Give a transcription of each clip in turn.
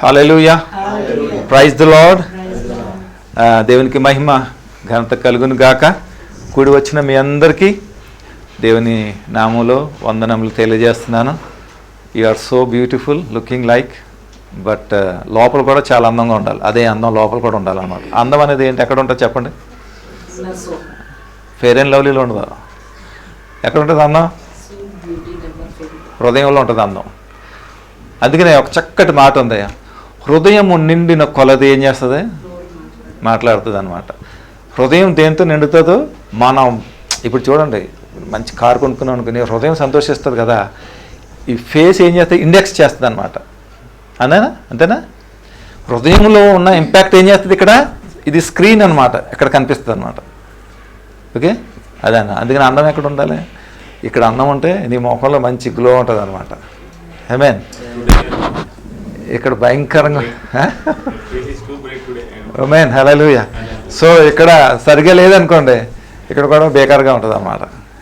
Hallelujah, praise the lord. దేవునికి మహిమ ఘనత కలుగును గాక. కూడి వచ్చిన మీ అందరికీ దేవుని నామములో వందనములు తెలియజేస్తున్నాను. You are so beautiful looking like, but లోపల కూడా చాలా అందంగా ఉండాలి. అదే అందం లోపల కూడా ఉండాలన్నమాట. అందం అనేది ఏంటి, ఎక్కడ ఉంటుంది చెప్పండి? ఫెయిర్ అండ్ లవ్లీలో ఉండదు. ఎక్కడ ఉంటుంది అందం? హృదయంలో ఉంటుంది అందం. అందుకనే ఒక చక్కటి మాట ఉంది, హృదయము నిండిన కొలది ఏం చేస్తుంది? మాట్లాడుతుంది అనమాట. హృదయం దేంతో నిండుతుందో మనం ఇప్పుడు చూడండి, మంచి కారు కొనుక్కున్నాం అనుకుని హృదయం సంతోషిస్తుంది కదా, ఈ ఫేస్ ఏం చేస్తుంది? ఇండెక్స్ చేస్తుంది అనమాట. అంతేనా? హృదయంలో ఉన్న ఇంపాక్ట్ ఏం చేస్తుంది? ఇక్కడ ఇది స్క్రీన్ అనమాట, ఇక్కడ కనిపిస్తుంది అనమాట. ఓకే, అదే అన్న. అందుకని అందం ఎక్కడ ఉండాలి? ఇక్కడ అందం ఉంటే నీ ముఖంలో మంచి గ్లో ఉంటుంది అనమాట. ఆమేన్. ఇక్కడ భయంకరంగా ఆమేన్, హల్లెలూయా. సో ఇక్కడ సరిగ్గా లేదనుకోండి, ఇక్కడ కూడా బేకార్గా ఉంటుంది అన్నమాట.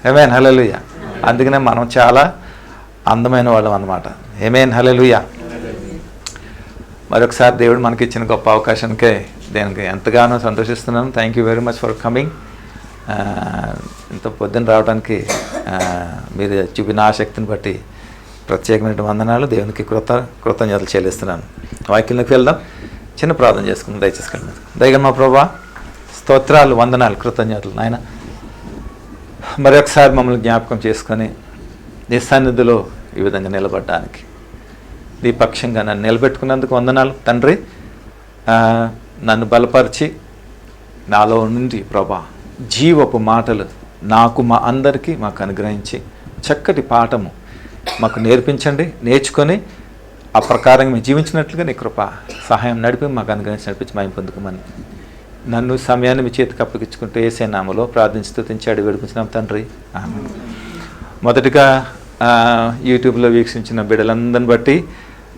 ఆమేన్, హల్లెలూయా. అందుకనే మనం చాలా అందమైన వాళ్ళం అన్నమాట. ఆమేన్, హల్లెలూయా. మరొకసారి దేవుడు మనకి ఇచ్చిన గొప్ప అవకాశానికే దేనికి ఎంతగానో సంతోషిస్తున్నాను. Thank you very much for coming. ఇంత పొద్దున్న రావడానికి మీరు చూపిన ఆసక్తిని బట్టి ప్రత్యేకమైన వందనాలు. దేవునికి కృతజ్ఞతలు చెల్లిస్తున్నాను. వాక్యంలోకి వెళ్దాం. చిన్న ప్రార్థన చేసుకుందాం. దయచేసి కలిసి దయగా మా ప్రభువా, స్తోత్రాలు, వందనాలు, కృతజ్ఞతలు నాయన. మరొకసారి మమ్మల్ని జ్ఞాపకం చేసుకొని నీ సన్నిధిలో ఈ విధంగా నిలబడడానికి, నీ పక్షంగా నన్ను నిలబెట్టుకున్నందుకు వందనాలు తండ్రి. నన్ను బలపరిచి నాలో నుండి ప్రభా జీవపు మాటలు నాకు మా అందరికీ మాకు అనుగ్రహించి చక్కటి పాఠము మాకు నేర్పించండి. నేర్చుకొని ఆ ప్రకారంగా మేము జీవించినట్లుగా నీ కృప సహాయం నడిపి మాకు అనుగ్రహించి నడిపించి మేము పొందుకోమని నన్ను సమయాన్ని మీ చేతికి అప్పగించుకుంటూ యేసే నామములో ప్రార్థించి స్తుతించి అడిగి వేడుకుంటున్నాం తండ్రి. ఆమేన్. మొదటిగా యూట్యూబ్లో వీక్షించిన బిడ్డలందరిని బట్టి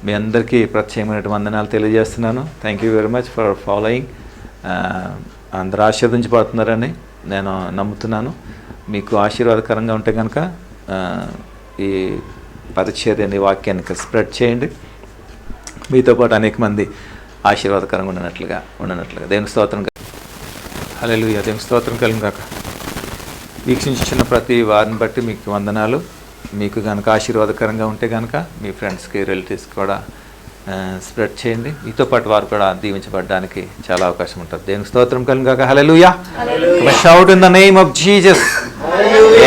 మీ అందరికీ ప్రత్యేకమైన వందనాలు తెలియజేస్తున్నాను. Thank you very much for following. అందరూ ఆశీర్వదించబడుతున్నారని నేను నమ్ముతున్నాను. మీకు ఆశీర్వాదకరంగా ఉంటే కనుక ఈ పరిచర్యని, వాక్యాన్ని స్ప్రెడ్ చేయండి. మీతో పాటు అనేక మంది ఆశీర్వాదకరంగా ఉండనట్లుగా దేవుని స్తోత్రం. హల్లెలూయా, దేవుని స్తోత్రం కలుగును గాక. వీక్షించిన ప్రతి వారిని బట్టి మీకు వందనాలు. మీకు కనుక ఆశీర్వాదకరంగా ఉంటే కనుక మీ ఫ్రెండ్స్కి, రిలేటివ్స్కి కూడా స్ప్రెడ్ చేయండి. మీతో పాటు వారు కూడా దీవించబడడానికి చాలా అవకాశం ఉంటుంది. దేవుని స్తోత్రం కలుగును గాక. హల్లెలూయా. Shout in the name of Jesus.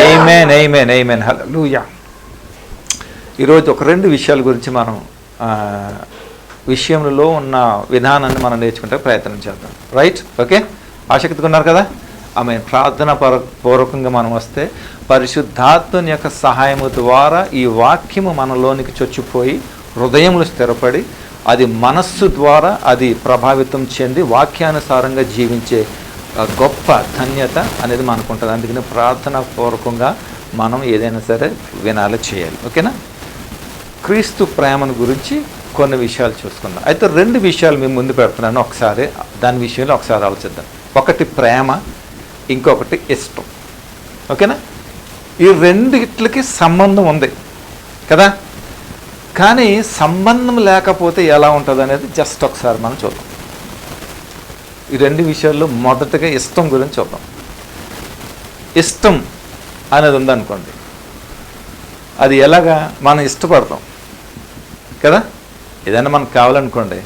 ఆమేన్, ఆమేన్, ఆమేన్, హల్లెలూయా. ఈరోజు ఒక రెండు విషయాల గురించి మనం విషయంలో ఉన్న విధానాన్ని మనం నేర్చుకుంటే ప్రయత్నం చేద్దాం. రైట్? ఓకే, ఆసక్తిగా ఉన్నారు కదా? ఆమె ప్రార్థన పూర్వకంగా మనం వస్తే పరిశుద్ధాత్మని యొక్క సహాయము ద్వారా ఈ వాక్యము మనలోనికి చొచ్చిపోయి హృదయంలో స్థిరపడి అది మనస్సు ద్వారా అది ప్రభావితం చెంది వాక్యానుసారంగా జీవించే గొప్ప ధన్యత అనేది మనకు ఉంటుంది. అందుకని ప్రార్థన పూర్వకంగా మనం ఏదైనా సరే వినాలి, చేయాలి. ఓకేనా? క్రీస్తు ప్రేమను గురించి కొన్ని విషయాలు చూసుకుందాం. అయితే రెండు విషయాలు మేము ముందు పెడుతున్నాను. ఒకసారి దాని విషయంలో ఒకసారి ఆలోచిద్దాం. ఒకటి ప్రేమ, ఇంకొకటి ఇష్టం. ఓకేనా? ఈ రెండిట్లకి సంబంధం ఉంది కదా, కానీ సంబంధం లేకపోతే ఎలా ఉంటుంది అనేది జస్ట్ ఒకసారి మనం చూద్దాం. ఈ రెండు విషయాల్లో మొదటగా ఇష్టం గురించి చూద్దాం. ఇష్టం అనేది ఉందనుకోండి, అది ఎలాగా మనం ఇష్టపడతాం కదా. ఏదైనా మనకు కావాలనుకోండి,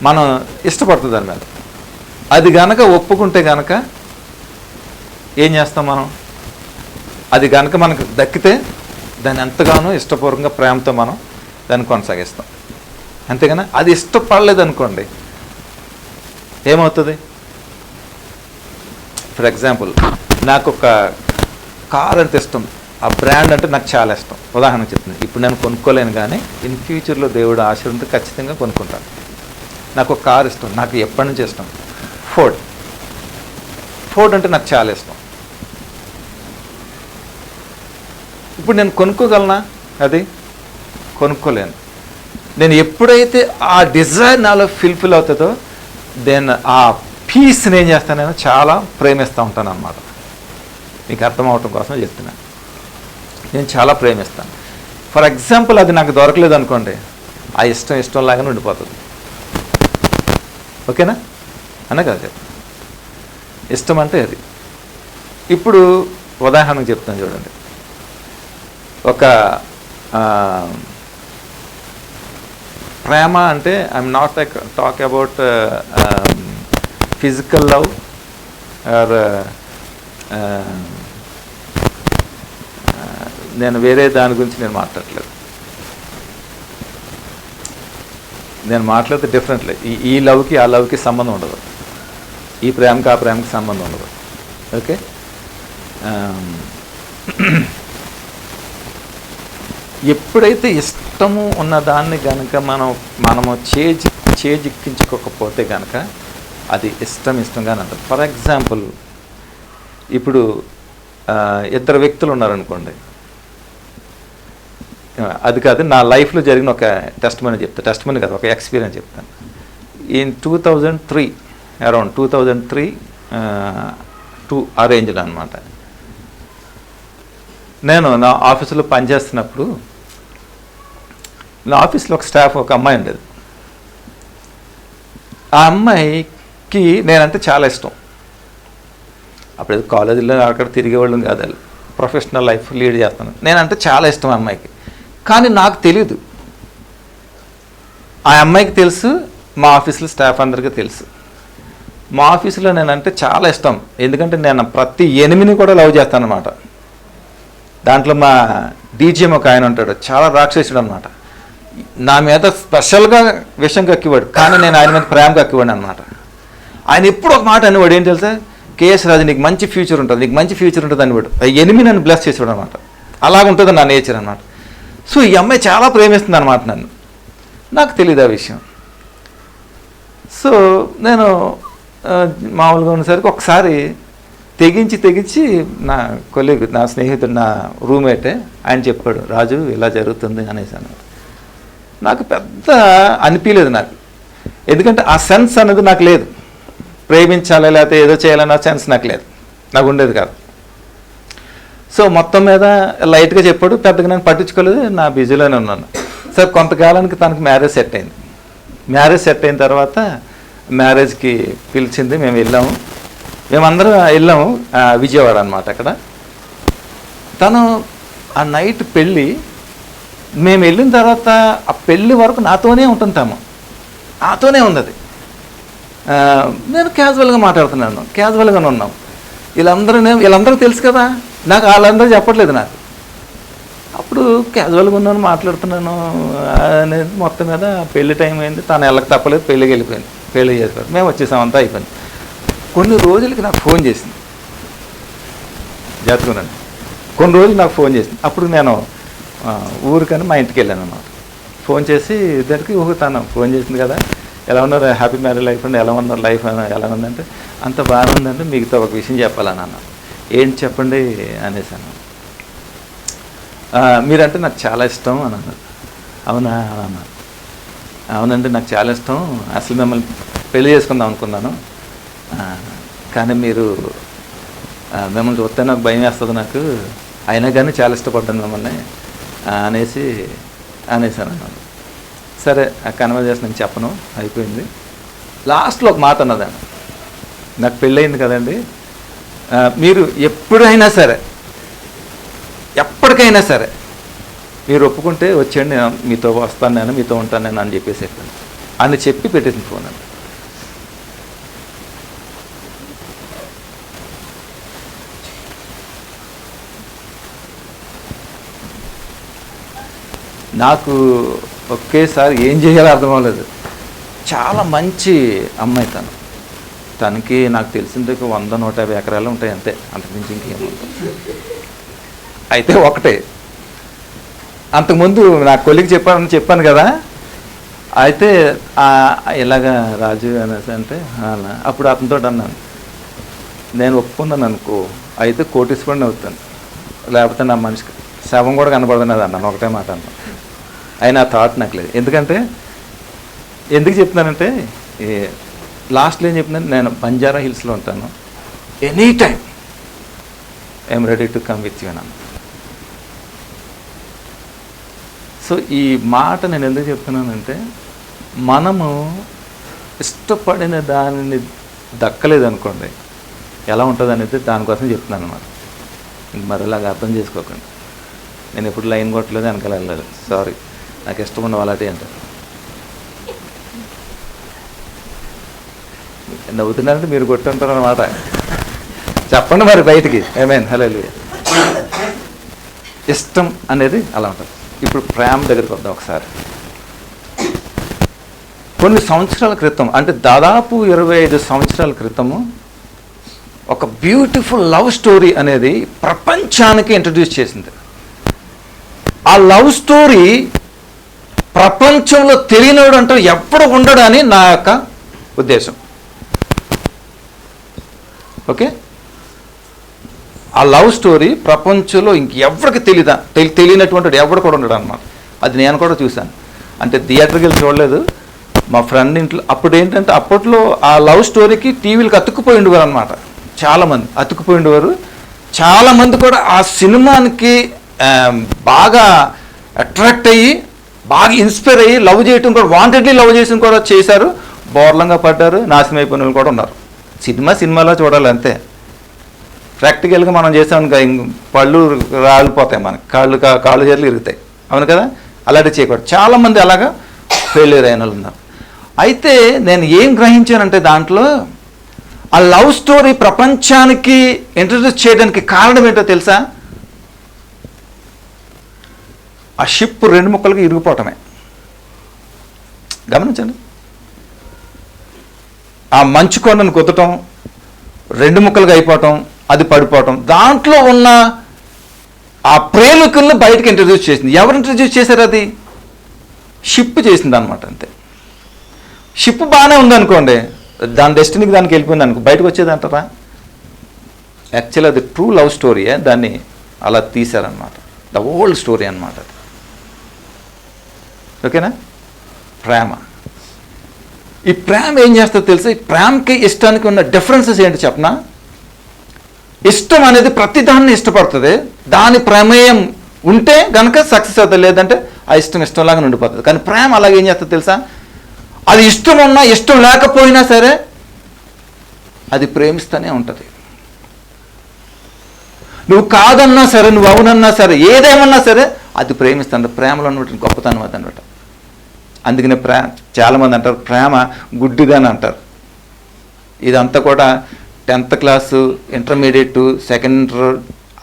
మనం ఇష్టపడుతుంది దాని మీద. అది గనక ఒప్పుకుంటే గనక ఏం చేస్తాం మనం? అది గనక మనకు దక్కితే దాన్ని ఎంతగానో ఇష్టపూర్వకంగా ప్రేమతో మనం దాన్ని కొనసాగిస్తాం. అంతేగాని అది ఇష్టపడలేదనుకోండి ఏమవుతుంది? ఫర్ ఎగ్జాంపుల్, నాకు ఒక కార్ అంటే ఇష్టం, ఆ బ్రాండ్ అంటే నాకు చాలా ఇష్టం. ఉదాహరణకు చెప్తున్నాను, ఇప్పుడు నేను కొనుక్కోలేను, కానీ ఇన్ ఫ్యూచర్లో దేవుడు ఆశీర్వదించి ఖచ్చితంగా కొనుక్కుంటాను. నాకు ఒక కార్ ఇష్టం, నాకు ఎప్పటి నుంచి ఇష్టం, ఫోర్డ్ అంటే నాకు చాలా ఇష్టం. ఇప్పుడు నేను కొనుక్కోగలనా? అది కొనుక్కోలేను. నేను ఎప్పుడైతే ఆ డిజైర్ నాలో ఫిల్ఫిల్ అవుతుందో దెన్ ఆ పీస్ని ఏం చేస్తాను, నేను చాలా ప్రేమిస్తూ ఉంటాను అన్నమాట. మీకు అర్థం అవటం కోసం చెప్తున్నాను. నేను చాలా ప్రేమిస్తాను. ఫర్ ఎగ్జాంపుల్, అది నాకు దొరకలేదు అనుకోండి, ఆ ఇష్టం ఇష్టంలాగానే ఉండిపోతుంది. ఓకేనా అన్న కదా చెప్తాను. ఇష్టం అంటే అది. ఇప్పుడు ఉదాహరణకు చెప్తాను చూడండి. ఒక ప్రేమ అంటే I'm not talk about physical love or నేను వేరే దాని గురించి నేను మాట్లాడలేదు. నేను మాట్లాడితే డిఫరెంట్లీ ఈ లవ్కి ఆ లవ్కి సంబంధం ఉండదు, ఈ ప్రేమకి ఆ ప్రేమకి సంబంధం ఉండదు. ఓకే, ఎప్పుడైతే ఇష్టము ఉన్నదాన్ని కనుక మనము చేజిక్కించుకోకపోతే కనుక అది ఇష్టంగానే అంటారు. ఫర్ ఎగ్జాంపుల్, ఇప్పుడు ఇద్దరు వ్యక్తులు ఉన్నారనుకోండి, అది కాదు నా లైఫ్లో జరిగిన ఒక టెస్ట్మనీ చెప్తాను. టెస్ట్మనీ కాదు, ఒక ఎక్స్పీరియన్స్ చెప్తాను. ఇన్ 2003 అరౌండ్ 2003 ఆ రేంజ్లో అనమాట. నేను నా ఆఫీసులో పనిచేస్తున్నప్పుడు నా ఆఫీస్లో ఒక అమ్మాయి ఉండేది. ఆ అమ్మాయికి నేనంటే చాలా ఇష్టం. అప్పుడు కాలేజీలో అక్కడ తిరిగేవాళ్ళం కాదు, ప్రొఫెషనల్ లైఫ్ లీడ్ చేస్తాను. నేనంటే చాలా ఇష్టం ఆ అమ్మాయికి, కానీ నాకు తెలీదు. ఆ అమ్మాయికి తెలుసు, మా ఆఫీసులో స్టాఫ్ అందరికీ తెలుసు. మా ఆఫీసులో నేనంటే చాలా ఇష్టం, ఎందుకంటే నేను ప్రతి ఎనిమిని కూడా లవ్ చేస్తాను అనమాట. దాంట్లో మా డీజీఎం ఒక ఆయన ఉంటాడు, చాలా రాక్షసుడు అనమాట. నా మీద స్పెషల్గా విషం కక్కివాడు, కానీ నేను ఆయన మీద ప్రేమ కక్కివాడు అనమాట. ఆయన ఎప్పుడు ఒక మాట అనేవాడు, ఏం తెలుసా, కేఎస్ రాజు నీకు మంచి ఫ్యూచర్ ఉంటుంది, నీకు మంచి ఫ్యూచర్ ఉంటుంది అనేవాడు. ఎనిమి నన్ను బ్లెస్ చేసేవాడు అనమాట. అలాగుంటుంది నా నేచర్ అనమాట. సో ఈ అమ్మాయి చాలా ప్రేమిస్తుంది అనమాట నన్ను, నాకు తెలియదు ఆ విషయం. సో నేను మామూలుగా ఉన్నసరికి ఒకసారి తెగించి నా కొలీగ్, నా స్నేహితుడు, నా రూమ్మేటే ఆయన చెప్పాడు, రాజు ఇలా జరుగుతుంది అనేసి అన్నాడు. నాకు పెద్ద అనిపించలేదు నాకు, ఎందుకంటే ఆ సెన్స్ అనేది నాకు లేదు. ప్రేమించాలి లేకపోతే ఏదో చేయాలన్న సెన్స్ నాకు లేదు, నాకు ఉండేది కాదు. సో మొత్తం మీద లైట్గా చెప్పాడు, పెద్దగా నేను పట్టించుకోలేదు, నా బిజీలోనే ఉన్నాను. సార్ కొంతకాలానికి తనకు మ్యారేజ్ సెట్ అయింది. మ్యారేజ్ సెట్ అయిన తర్వాత మ్యారేజ్కి పిలిచింది, మేము వెళ్ళాము. మేమందరం వెళ్ళాము విజయవాడ అనమాట. అక్కడ తను ఆ నైట్ పెళ్ళి, మేము వెళ్ళిన తర్వాత ఆ పెళ్ళి వరకు నాతోనే ఉంటుంది, నాతోనే ఉంది అది. నేను క్యాజువల్గా మాట్లాడుతున్నాను, క్యాజువల్గానే ఉన్నాం. వీళ్ళందరూ తెలుసు కదా నాకు, వాళ్ళందరూ చెప్పట్లేదు నాకు. అప్పుడు క్యాజువల్గా ఉన్నాను, మాట్లాడుతున్నాను అనేది. మొత్తం మీద పెళ్లి టైం అయింది, తను వెళ్ళక తప్పలేదు, పెళ్ళికి వెళ్ళిపోయింది. పెళ్ళి చేసిపోయారు, మేము వచ్చేసాం, అంతా అయిపోయింది. కొన్ని రోజులకి నాకు ఫోన్ చేసింది, జాతకున్నాను. కొన్ని రోజులు నాకు ఫోన్ చేసింది. అప్పుడు నేను ఊరికని మా ఇంటికి వెళ్ళాను అన్నమాట. ఫోన్ చేసి ఇద్దరికి తను ఫోన్ చేసింది కదా, ఎలా ఉన్నారు, హ్యాపీ మ్యారేజ్ లైఫ్ అండి, ఎలా ఉన్నారు లైఫ్ ఎలా ఉందంటే, అంత బాగానే ఉందంటే మీతో ఒక విషయం చెప్పాలని అన్నాను. ఏంటి చెప్పండి అనేసాను. మీరంటే నాకు చాలా ఇష్టం అని అన్నారు. అవునా అని అన్నారు. అవునండి నాకు చాలా ఇష్టం, అసలు మిమ్మల్ని పెళ్లి చేసుకుందాం అనుకున్నాను, కానీ మిమ్మల్ని చూస్తే నాకు భయం వేస్తుంది నాకు, అయినా కానీ చాలా ఇష్టపడ్డాను మిమ్మల్ని అనేసాను అన్నాను. సరే ఆ కన్వర్జేషన్ నేను చెప్పను, అయిపోయింది. లాస్ట్లో ఒక మాట అన్నదాన్ని, నాకు పెళ్ళయింది కదండి, మీరు ఎప్పుడైనా సరే ఎప్పటికైనా సరే మీరు ఒప్పుకుంటే వచ్చేయండి, నేను మీతో వస్తాను, నేను మీతో ఉంటాను నేను అని చెప్పేసి అని చెప్పి పెట్టేసింది ఫోన్. అండి నాకు ఒకేసారి ఏం చేయాలో అర్థం అవ్వలేదు. చాలా మంచి అమ్మాయి తనకి నాకు తెలిసింది 100-150 ఎకరాలు ఉంటాయి అంతే, అంతకుమించి ఇంకేముంటుంది. అయితే ఒకటే, అంతకుముందు నా కొలికి చెప్పాను కదా, అయితే ఇలాగా రాజు అనేసి అంటే అప్పుడు అతనితో అన్నాను, నేను ఒప్పుకున్నాను అనుకో అయితే కోటీశ్వరుని అవుతాను, లేకపోతే నా మనిషికి శవం కూడా కనబడదన్నది అన్నాను. ఒకటే మాట అన్నాను. అయినా ఆ థాట్ నాకు లేదు. ఎందుకు చెప్తున్నానంటే లాస్ట్లో ఏం చెప్పినాను, నేను బంజారా హిల్స్లో ఉంటాను, any time I'm ready to come with you అన్నాను. సో ఈ మాట నేను ఎందుకు చెప్తున్నానంటే, మనము ఇష్టపడిన దానిని దక్కలేదనుకోండి ఎలా ఉంటుంది అనేది దానికోసం చెప్తున్నాను అన్నమాట. ఇంక మరి ఇలాగ అర్థం చేసుకోకండి. నేను ఎప్పుడు లైన్ కొట్టలేదు, వెనకాల వెళ్ళలేదు. సారీ, నాకు ఇష్టం ఉండవు అలాంటి అంటే. నవ్వుతున్నారంటే మీరు కొట్టుంటారు అన్నమాట. చెప్పండి మరి బయటికి. ఆమేన్, హల్లెలూయా. ఇష్టం అనేది అలా ఉంటుంది. ఇప్పుడు ప్రేమ దగ్గరికి వద్దాం ఒకసారి. కొన్ని సంవత్సరాల క్రితం, అంటే దాదాపు 25 సంవత్సరాల క్రితము, ఒక బ్యూటిఫుల్ లవ్ స్టోరీ అనేది ప్రపంచానికి ఇంట్రడ్యూస్ చేసింది. ఆ లవ్ స్టోరీ ప్రపంచంలో తెలియనివాడు అంటూ ఎప్పుడు ఉండడని నా యొక్క ఉద్దేశం. ఓకే, ఆ లవ్ స్టోరీ ప్రపంచంలో ఇంకెవరికి తెలియనటువంటి ఎవడు కూడా ఉండడు అన్నమాట. అది నేను కూడా చూశాను. అంటే థియేటర్కి వెళ్ళి చూడలేదు, మా ఫ్రెండ్ ఇంట్లో. అప్పుడు ఏంటంటే, అప్పట్లో ఆ లవ్ స్టోరీకి టీవీలకు అతుక్కుపోయి ఉండేవారు అనమాట. చాలామంది అతుక్కుపోయి ఉండేవారు. చాలామంది కూడా ఆ సినిమానికి బాగా అట్రాక్ట్ అయ్యి, బాగా ఇన్స్పైర్ అయ్యి లవ్ చేయటం కూడా, వాంటెడ్లీ లవ్ చేసిన కూడా చేశారు. బోర్లంగా పడ్డారు, నాశనం అయిపోయిన వాళ్ళు కూడా ఉన్నారు. సినిమాలో చూడాలి అంతే. ప్రాక్టికల్గా మనం చేసాం పళ్ళు రాలిపోతాయి, మనకి కాళ్ళు చేతులు ఇరుగుతాయి. అవును కదా, అలాంటి చేయకూడదు. చాలామంది అలాగా ఫెయిల్యూర్ అయిన వాళ్ళు ఉన్నారు. అయితే నేను ఏం గ్రహించానంటే, దాంట్లో ఆ లవ్ స్టోరీ ప్రపంచానికి ఇంట్రడ్యూస్ చేయడానికి కారణం ఏంటో తెలుసా? ఆ షిప్ 2 ముక్కలుగా ఇరిగిపోవటమే. గమనించండి, ఆ మంచు కొండను కుదటం, 2 ముక్కలుగా అయిపోవటం, అది పడిపోవటం. దాంట్లో ఉన్న ఆ ప్రేమికులను బయటకు ఇంట్రడ్యూస్ చేసింది. ఎవరు ఇంట్రడ్యూస్ చేశారు? అది షిప్ చేసింది అనమాట. అంతే. షిప్ బాగానే ఉందనుకోండి, దాని డెస్టినీకి దానికి వెళ్ళిపోయింది అనుకో, బయటకు వచ్చేది అంటారా? యాక్చువల్లీ అది ట్రూ లవ్ స్టోరీయే, దాన్ని అలా తీశారనమాట. ద ఓల్డ్ స్టోరీ అనమాట అది. ఓకేనా? ప్రేమ. ఈ ప్రేమ ఏం చేస్తుందో తెలుసా? ఈ ప్రేమకి ఇష్టానికి ఉన్న డిఫరెన్సెస్ ఏంటి చెప్పనా? ఇష్టం అనేది ప్రతిదాన్ని ఇష్టపడుతుంది. దాని ప్రమేయం ఉంటే కనుక సక్సెస్ అవుతుంది, లేదంటే ఆ ఇష్టంలాగా ఉండిపోతుంది. కానీ ప్రేమ అలాగే ఏం చేస్తుంది తెలుసా? అది ఇష్టం ఉన్నా ఇష్టం లేకపోయినా సరే అది ప్రేమిస్తూనే ఉంటుంది. నువ్వు కాదన్నా సరే, నువ్వు అవునన్నా సరే, ఏదేమన్నా సరే అది ప్రేమిస్తాను. ప్రేమలో ఉన్నటువంటి గొప్పతనం అది అనమాట. అందుకనే చాలామంది అంటారు ప్రేమ గుడ్డిదని అంటారు. ఇదంతా కూడా 10th class, intermediate, second inter,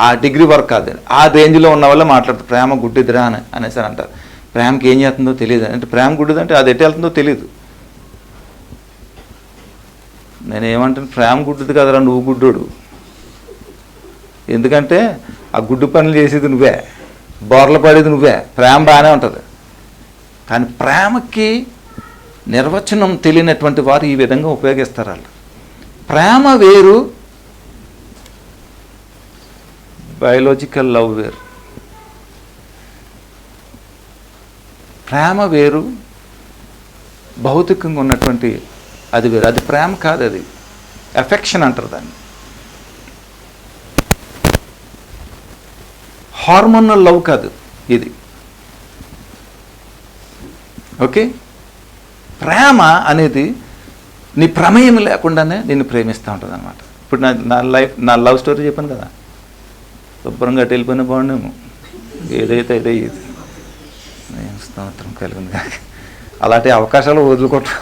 ఆ డిగ్రీ వరకు కాదు, ఆ రేంజ్లో ఉన్న వాళ్ళే మాట్లాడుతారు ప్రేమ గుడ్డిదిరా అనేసి అంటారు. ప్రేమకి ఏం చేస్తుందో తెలియదు. అంటే ప్రేమ గుడ్డిదంటే అది ఎటు వెళ్తుందో తెలియదు. నేనేమంటాను, ప్రేమ గుడ్డిది కదరా, నువ్వు గుడ్డోడు. ఎందుకంటే ఆ గుడ్డు పనులు చేసేది నువ్వే, బోర్ల పడేది నువ్వే. ప్రేమ బాగానే ఉంటుంది. కానీ ప్రేమకి నిర్వచనం తెలియనటువంటి వారు ఈ విధంగా ఉపయోగిస్తారు. వాళ్ళు ప్రేమ వేరు, బయోలాజికల్ లవ్ వేరు. ప్రేమ వేరు, భౌతికంగా ఉన్నటువంటి అది వేరు. అది ప్రేమ కాదు, అది ఎఫెక్షన్ అంటారు దాన్ని. హార్మోనల్ లవ్ కాదు ఇది. ఓకే, ప్రేమ అనేది నీ ప్రమేయం లేకుండానే నిన్ను ప్రేమిస్తూ ఉంటుంది అనమాట. ఇప్పుడు నా లవ్ స్టోరీ చెప్పాను కదా, శుభ్రంగా అటు వెళ్ళిపోయినా బాగుండేమో, ఏదైతే ఇదే ఇది నేను స్తోత్రం కలిగింది కాక. అలాంటి అవకాశాలు వదులుకోవటం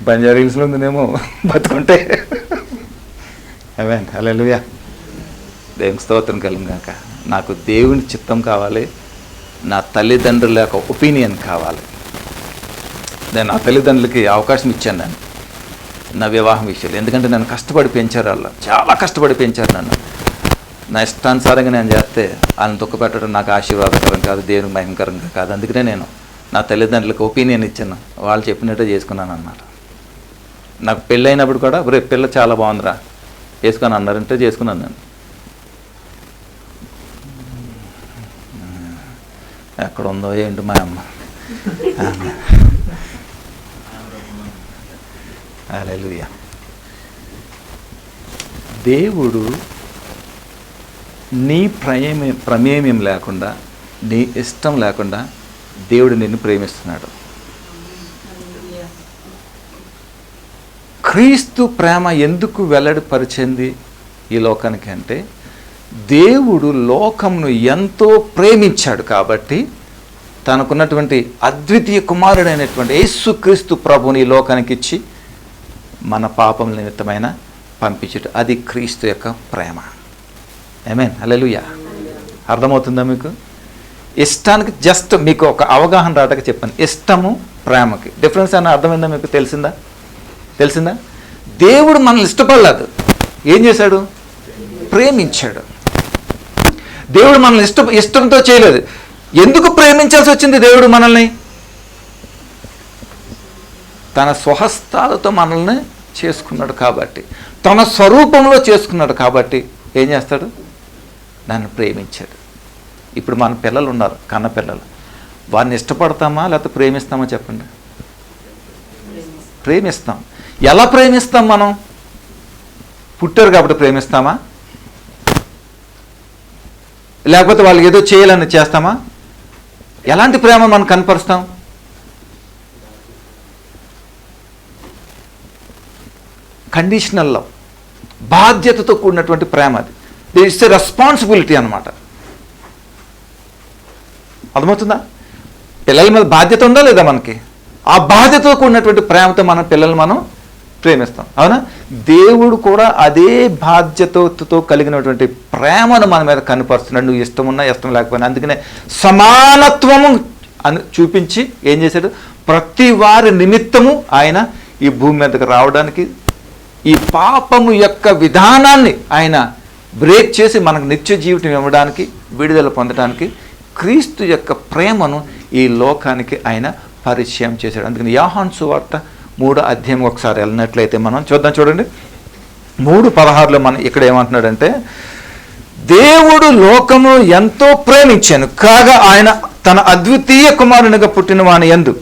బంజారా హిల్స్లో ఉందినేమో బతుకుంటే. ఆమేన్, హల్లెలూయా. దేవునికి స్తోత్రం కలిగింది కాక. నాకు దేవుని చిత్తం కావాలి, నా తల్లిదండ్రుల యొక్క ఒపీనియన్ కావాలి. నేను నా తల్లిదండ్రులకి అవకాశం ఇచ్చాను నేను నా వివాహం విషయాలు. ఎందుకంటే నన్ను కష్టపడి పెంచారు, వాళ్ళు చాలా కష్టపడి పెంచారు నన్ను. నా ఇష్టానుసారంగా నేను చేస్తే వాళ్ళని దుఃఖపెట్టడం నాకు ఆశీర్వాదకరం కాదు, దేవునికి భయంకరంగా కాదు. అందుకనే నేను నా తల్లిదండ్రులకు ఒపీనియన్ ఇచ్చాను, వాళ్ళు చెప్పినట్టే చేసుకున్నాను అన్నమాట. నాకు పెళ్ళి అయినప్పుడు కూడా రేపు పిల్ల చాలా బాగుందిరా చేసుకొని అన్నారంటే చేసుకున్నాను నేను. ఎక్కడ ఉందో ఏంటి మా అమ్మ. హల్లెలూయా. దేవుడు నీ ప్రమేయం లేకుండా నీ ఇష్టం లేకుండా దేవుడు నిన్ను ప్రేమిస్తున్నాడు. క్రీస్తు ప్రేమ ఎందుకు వెల్లడిపరిచింది ఈ లోకానికి అంటే, దేవుడు లోకమును ఎంతో ప్రేమించాడు కాబట్టి తనకున్నటువంటి అద్వితీయ కుమారుడైనటువంటి యేసుక్రీస్తు ప్రభుని ఈ లోకానికి ఇచ్చి మన పాపం నిమిత్తమైన పంపించట. అది క్రీస్తు యొక్క ప్రేమ. ఆమేన్, హల్లెలూయా. అర్థమవుతుందా మీకు? ఇష్టానికి జస్ట్ మీకు ఒక అవగాహన రావడానికి చెప్పాను. ఇష్టము ప్రేమకి డిఫరెన్స్ అని అర్థమైందా మీకు? తెలిసిందా? దేవుడు మనల్ని ఇష్టపడలేదు, ఏం చేశాడు? ప్రేమించాడు. దేవుడు మనల్ని ఇష్టంతో చేయలేదు. ఎందుకు ప్రేమించాల్సి వచ్చింది దేవుడు మనల్ని? తన స్వహస్తాలతో మనల్ని చేసుకున్నాడు కాబట్టి, తన స్వరూపంలో చేసుకున్నాడు కాబట్టి ఏం చేస్తాడు? నన్ను ప్రేమించాడు. ఇప్పుడు మన పిల్లలు ఉన్నారు, కన్న పిల్లలు. వారిని ఇష్టపడతామా లేకపోతే ప్రేమిస్తామా చెప్పండి? ప్రేమిస్తాం. ఎలా ప్రేమిస్తాం మనం? పుట్టారు కాబట్టి ప్రేమిస్తామా? లేకపోతే వాళ్ళు ఏదో చేయాలని చేస్తామా? ఎలాంటి ప్రేమ మనం కనపరుస్తాం? కండిషనల్ లవ్, బాధ్యతతో కూడినటువంటి ప్రేమ. అది ఇట్స్ ఎ రెస్పాన్సిబిలిటీ అన్నమాట. అర్థమవుతుందా? పిల్లల మీద బాధ్యత ఉందా లేదా మనకి? ఆ బాధ్యతతో కూడినటువంటి ప్రేమతో మన పిల్లల్ని మనం ప్రేమిస్తాం, అవునా? దేవుడు కూడా అదే బాధ్యతతో కలిగినటువంటి ప్రేమను మన మీద కనపరుస్తున్నాడు. నువ్వు ఇష్టం ఉన్నా ఇష్టం లేకపోయినా. అందుకనే సమానత్వము అని చూపించి ఏం చేశాడు? ప్రతి వారి నిమిత్తము ఆయన ఈ భూమి మీదకి రావడానికి, ఈ పాపము యొక్క విధానాన్ని ఆయన బ్రేక్ చేసి మనకు నిత్య జీవితం ఇవ్వడానికి, విడుదల పొందడానికి క్రీస్తు యొక్క ప్రేమను ఈ లోకానికి ఆయన పరిచయం చేశాడు. అందుకని యోహాను సువార్త 3వ అధ్యాయం ఒకసారి వెళ్ళినట్లయితే మనం చూద్దాం. చూడండి, 3:16లో మనం ఇక్కడ ఏమంటున్నాడంటే, దేవుడు లోకము ఎంతో ప్రేమించాను కాగా ఆయన తన అద్వితీయ కుమారునిగా పుట్టిన వాని యందు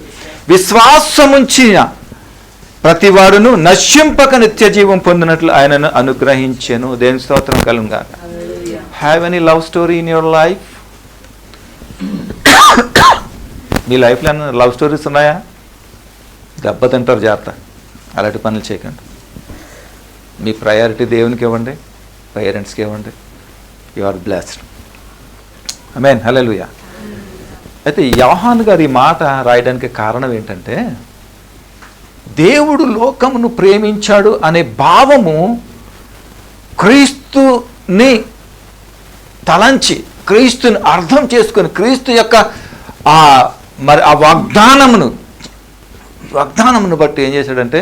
విశ్వాసముంచిన ప్రతివాడును నశింపక నిత్య జీవం పొందినట్లు ఆయనను అనుగ్రహించెను. దేని స్తోత్రం కలుగుగాక. Have any love story in your life? మీ లైఫ్లో ఏమైనా లవ్ స్టోరీస్ ఉన్నాయా? దెబ్బతింటారు, జాగ్రత్త. అలాంటి పనులు చేయకండి. మీ ప్రయారిటీ దేవునికి ఇవ్వండి, పేరెంట్స్కి ఇవ్వండి. You are blessed. ఆమేన్, హల్లెలూయా. అయితే యోహాను గారు ఈ మాట రాయడానికి కారణం ఏంటంటే, దేవుడు లోకమును ప్రేమించాడు అనే భావము క్రీస్తుని తలంచి, క్రీస్తుని అర్థం చేసుకొని, క్రీస్తు యొక్క మరి ఆ వాగ్దానమును బట్టి ఏం చేశాడంటే,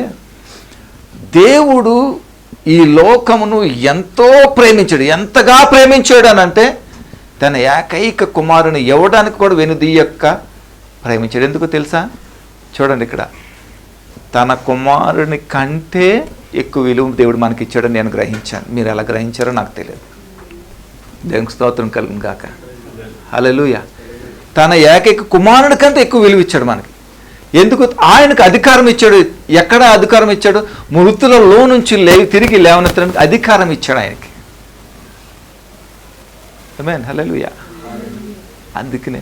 దేవుడు ఈ లోకమును ఎంతో ప్రేమించాడు. ఎంతగా ప్రేమించాడు అని అంటే, తన ఏకైక కుమారుని ఇవ్వడానికి కూడా వెనుదీయక ప్రేమించాడు. ఎందుకు తెలుసా? చూడండి, ఇక్కడ తన కుమారుని కంటే ఎక్కువ విలువ దేవుడు మనకి ఇచ్చాడని నేను గ్రహించాను. మీరు ఎలా గ్రహించారో నాకు తెలియదు. దేవునికి స్తోత్రం కలుగును గాక. హల్లెలూయా. తన ఏకైక కుమారుని కంటే ఎక్కువ విలువ ఇచ్చాడు మనకి. ఎందుకు? ఆయనకు అధికారం ఇచ్చాడు. ఎక్కడ అధికారం ఇచ్చాడు? మృతులలో నుంచి తిరిగి లేవనెత్తడానికి అధికారం ఇచ్చాడు ఆయనకి. ఆమేన్, హల్లెలూయా. అందుకనే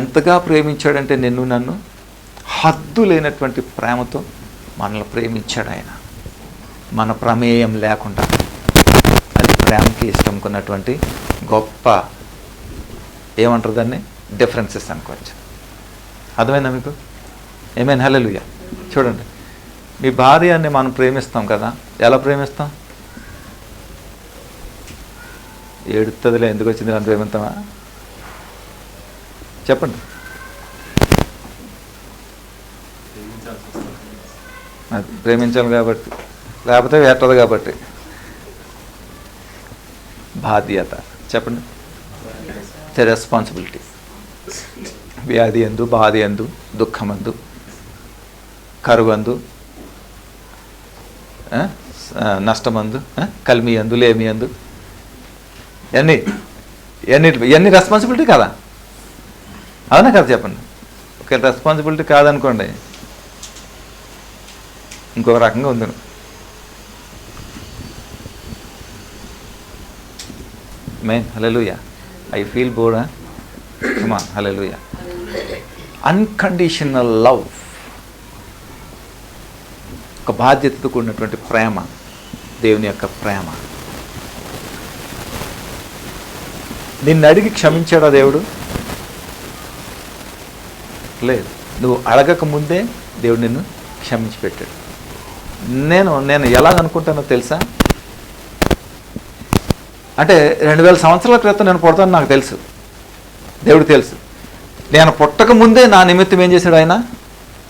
ఎంతగా ప్రేమించాడంటే నన్ను హద్దు లేనటువంటి ప్రేమతో మనల్ని ప్రేమించాడు ఆయన, మన ప్రమేయం లేకుండా. అది ప్రేమకి ఇష్టం కొన్నటువంటి గొప్ప, ఏమంటారు దాన్ని, డిఫరెన్సెస్ అనుకోవచ్చు. అర్థమైందా మీకు? ఆమేన్, హల్లెలూయా. చూడండి, మీ భార్యని మనం ప్రేమిస్తాం కదా. ఎలా ప్రేమిస్తాం? ఏడుతుందిలే, ఎందుకు వచ్చింది అని ప్రేమిస్తామా? చెప్పండి. అది ప్రేమించాలి కాబట్టి, లేకపోతే వేటదు కాబట్టి. బాధ్యత చెప్పండి, రెస్పాన్సిబిలిటీ. వ్యాధి ఎందు, బాధ ఎందు, దుఃఖమందు, కరువందు, నష్టమందు, కలిమి ఎందు, లేమి ఎందు, ఇవన్నీ రెస్పాన్సిబిలిటీ కదా? అవునా కదా? చెప్పండి. ఒక రెస్పాన్సిబిలిటీ కాదనుకోండి, ఇంకొక రకంగా ఉంది. Main hallelujah. I feel bored come on hallelujah. Unconditional love, ఒక బాధ్యతతో కూడినటువంటి ప్రేమ, దేవుని యొక్క ప్రేమ. నిన్ను అడిగి క్షమించాడా దేవుడు? లేదు. నువ్వు అడగక ముందే దేవుడు నిన్ను క్షమించి పెట్టాడు. నేను ఎలాగనుకుంటానో తెలుసా? అంటే 2000 సంవత్సరాల క్రితం నేను పుడతాను నాకు తెలుసు, దేవుడు తెలుసు. నేను పుట్టక ముందే నా నిమిత్తం ఏం చేశాడు? ఆయన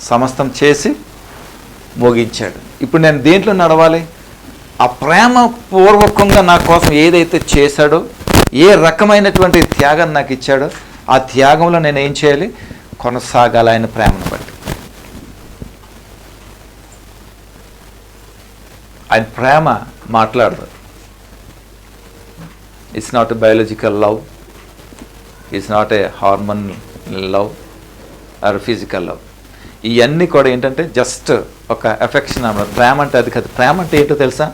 సమస్తం చేసి మోగించాడు. ఇప్పుడు నేను దేంట్లో నడవాలి? ఆ ప్రేమ పూర్వకంగా నా కోసం ఏదైతే చేశాడో, ఏ రకమైనటువంటి త్యాగం నాకు ఇచ్చాడో, ఆ త్యాగంలో నేను ఏం చేయాలి? కొనసాగాలి ఆయన ప్రేమను బట్టి. ఆయన ప్రేమ మాట్లాడదు. It's not a biological love, it's not a hormone love or physical love. ఇవన్నీ కూడా ఏంటంటే జస్ట్ ఒక ఎఫెక్షన్ అన్నమాట. ప్రేమ అంటే అది కాదు. ప్రేమ అంటే ఏంటో తెలుసా?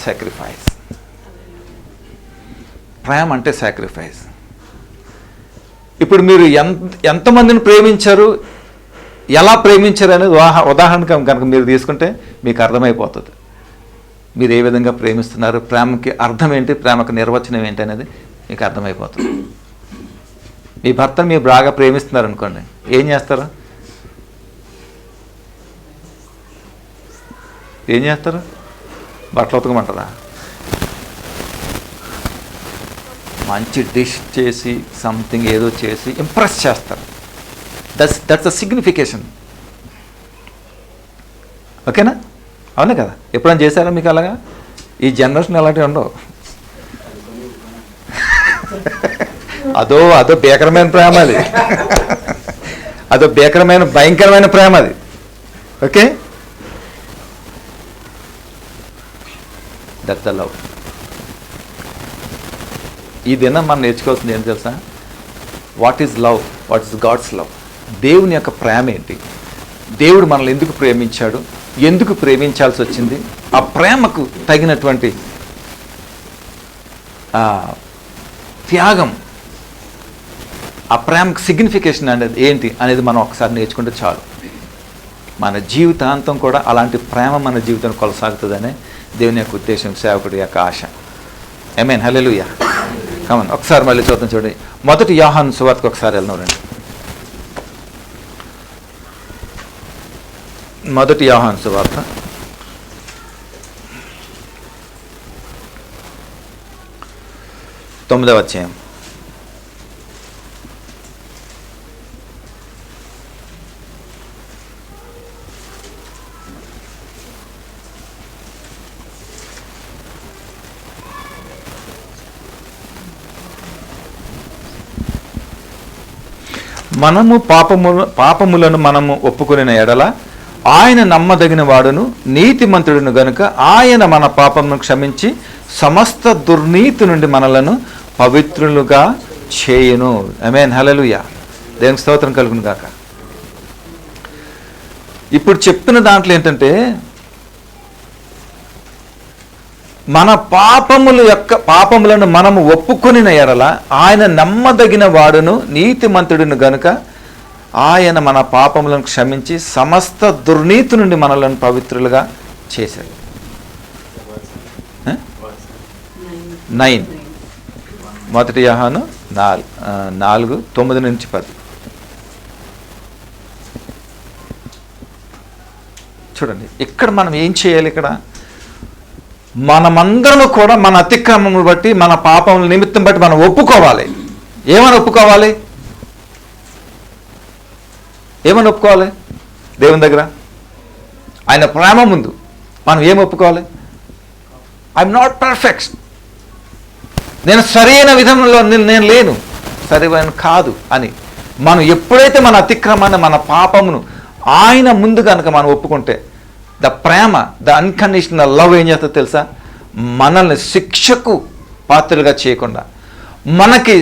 సాక్రిఫైస్. ప్రేమ అంటే సాక్రిఫైస్. ఇప్పుడు మీరు ఎంతమందిని ప్రేమించారు, ఎలా ప్రేమించారు అనేది ఉదాహరణగా కనుక మీరు తీసుకుంటే మీకు అర్థమైపోతుంది. మీరు ఏ విధంగా ప్రేమిస్తున్నారు, ప్రేమకి అర్థం ఏంటి, ప్రేమకు నిర్వచనం ఏంటి అనేది మీకు అర్థమైపోతుంది. మీ భర్తను మీరు బాగా ప్రేమిస్తున్నారు అనుకోండి, ఏం చేస్తారు? ఏం చేస్తారు? బట్టలు ఉతకమంటారా? మంచి డిష్ చేసి సంథింగ్ ఏదో చేసి ఇంప్రెస్ చేస్తారు. That's the signification. ఓకేనా? అవునే కదా? ఎప్పుడైనా చేశారా మీకు అలాగా? ఈ జనరేషన్ అలాంటివి ఉండవు. అదో భీకరమైన ప్రేమ అది. అదో భయంకరమైన ప్రేమ అది. Okay, that's the love. ఈ దినం మనం నేర్చుకోవాల్సింది ఏం తెలుసా? What is love? What is God's love? దేవుని యొక్క ప్రేమ ఏంటి? దేవుడు మనల్ని ఎందుకు ప్రేమించాడు? ఎందుకు ప్రేమించాల్సి వచ్చింది? ఆ ప్రేమకు తగినటువంటి త్యాగం, ఆ ప్రేమకు సిగ్నిఫికేషన్ అనేది ఏంటి అనేది మనం ఒకసారి నేర్చుకుంటే చాలు. మన జీవితాంతం కూడా అలాంటి ప్రేమ మన జీవితం కొనసాగుతుందనే దేవుని యొక్క ఉద్దేశం, సేవకుడి యొక్క ఆశ. ఆమేన్, హల్లెలూయా. కమన్, ఒకసారి మళ్ళీ చూద్దాం. చూడండి, 1 యోహాను సువార్తకు ఒకసారి వెళ్దాం రండి. 1 యోహాను సువార్త 9వ అధ్యాయం. మనము పాపములను మనము ఒప్పుకొనిన ఎడల ఆయన నమ్మదగిన వాడును నీతిమంతుడును గనుక ఆయన మన పాపమును క్షమించి సమస్త దుర్నీతి నుండి మనలను పవిత్రులుగా చేయును. ఆమేన్, హల్లెలూయా. దేవునికి స్తోత్రం కలుగును గాక. ఇప్పుడు చెప్పిన దాంట్లో ఏంటంటే, మన పాపములను మనము ఒప్పుకొనిన ఎడల ఆయన నమ్మదగిన వాడును నీతిమంతుడును గనుక ఆయన మన పాపములను క్షమించి సమస్త దుర్నీతి నుండి మనలను పవిత్రులుగా చేశాడు. 9 1 యోహాను 4:9-10. చూడండి, ఇక్కడ మనం ఏం చేయాలి? ఇక్కడ మనమందరము కూడా మన అతిక్రమమును బట్టి, మన పాపముల నిమిత్తం బట్టి మనం ఒప్పుకోవాలి. ఏమని ఒప్పుకోవాలి? దేవుని దగ్గర ఆయన ప్రేమ ముందు మనం ఏం ఒప్పుకోవాలి? ఐఎమ్ నాట్ పర్ఫెక్ట్, నేను సరైన విధంలో నేను లేను, సరైన కాదు అని మనం ఎప్పుడైతే మన అతిక్రమాన్ని, మన పాపమును ఆయన ముందు కనుక మనం ఒప్పుకుంటే, the Prema, the unconditional love ఏం చేస్తుందో తెలుసా? మనల్ని శిక్షకు పాత్రలుగా చేయకుండా, మనకి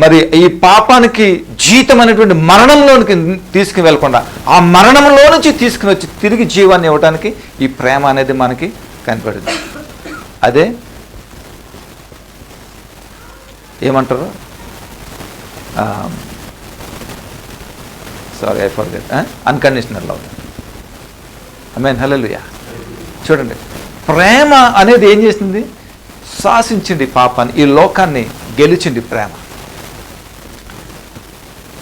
మరి ఈ పాపానికి జీతం అనేటువంటి మరణంలోనికి తీసుకుని వెళ్ళకుండా, ఆ మరణంలో నుంచి తీసుకుని వచ్చి తిరిగి జీవాన్ని ఇవ్వడానికి ఈ ప్రేమ అనేది మనకి కనపడింది. అదే ఏమంటారు? Sorry I forget, unconditional love. ఆమేన్, హల్లెలూయా. చూడండి, ప్రేమ అనేది ఏం చేసింది? శాసించింది పాపాన్ని, ఈ లోకాన్ని గెలిచింది ప్రేమ.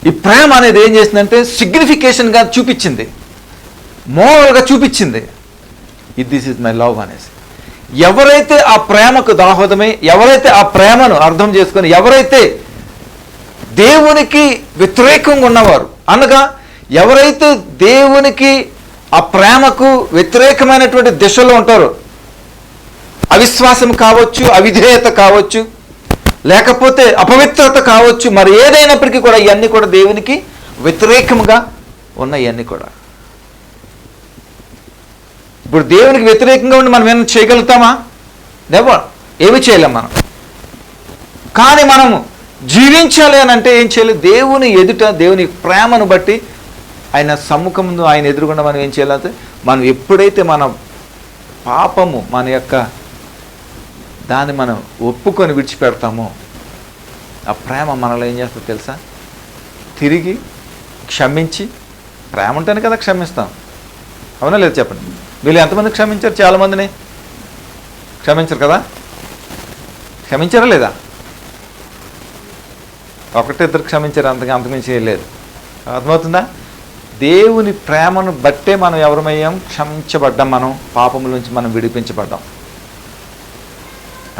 ఈ ప్రేమ అనేది ఏం చేసిందంటే సిగ్నిఫికేషన్గా చూపించింది, మోరల్గా చూపించింది. దిస్ ఈజ్ మై లవ్ అనేసి. ఎవరైతే ఆ ప్రేమకు దాహోదమై, ఎవరైతే ఆ ప్రేమను అర్థం చేసుకొని, ఎవరైతే దేవునికి వ్యతిరేకంగా ఉన్నవారు అనగా, ఎవరైతే దేవునికి ఆ ప్రేమకు వ్యతిరేకమైనటువంటి దిశలో ఉంటారో, అవిశ్వాసం కావచ్చు, అవిధేయత కావచ్చు, లేకపోతే అపవిత్రత కావచ్చు, మరి ఏదైనప్పటికీ కూడా ఇవన్నీ కూడా దేవునికి వ్యతిరేకంగా ఉన్న ఇవన్నీ కూడా. ఇప్పుడు దేవునికి వ్యతిరేకంగా ఉండి మనం ఏమైనా చేయగలుగుతామా? నెవర్, ఏమి చేయలేం మనం. కానీ మనము జీవించాలి అని అంటే ఏం చేయాలి? దేవుని ఎదుట, దేవుని ప్రేమను బట్టి, ఆయన సమ్ముఖం ముందు, ఆయన ఎదురుగుండా మనం ఏం చేయాలంటే, మనం ఎప్పుడైతే మన పాపము, మన యొక్క దాన్ని మనం ఒప్పుకొని విడిచిపెడతామో, ఆ ప్రేమ మనలో ఏం చేస్తుందో తెలుసా? తిరిగి క్షమించి, ప్రేమ ఉంటేనే కదా క్షమిస్తాం, అవునా లేదు చెప్పండి. వీళ్ళు ఎంతమంది క్షమించారు? చాలామందిని క్షమించరు కదా? క్షమించారా లేదా? ఒకటిద్దరు క్షమించారు, అంతకుమించి లేదు. అర్థమవుతుందా? దేవుని ప్రేమను బట్టే మనం ఎవరమయ్యాం? క్షమించబడ్డాం, మనం పాపముల నుంచి మనం విడిపించబడ్డాం.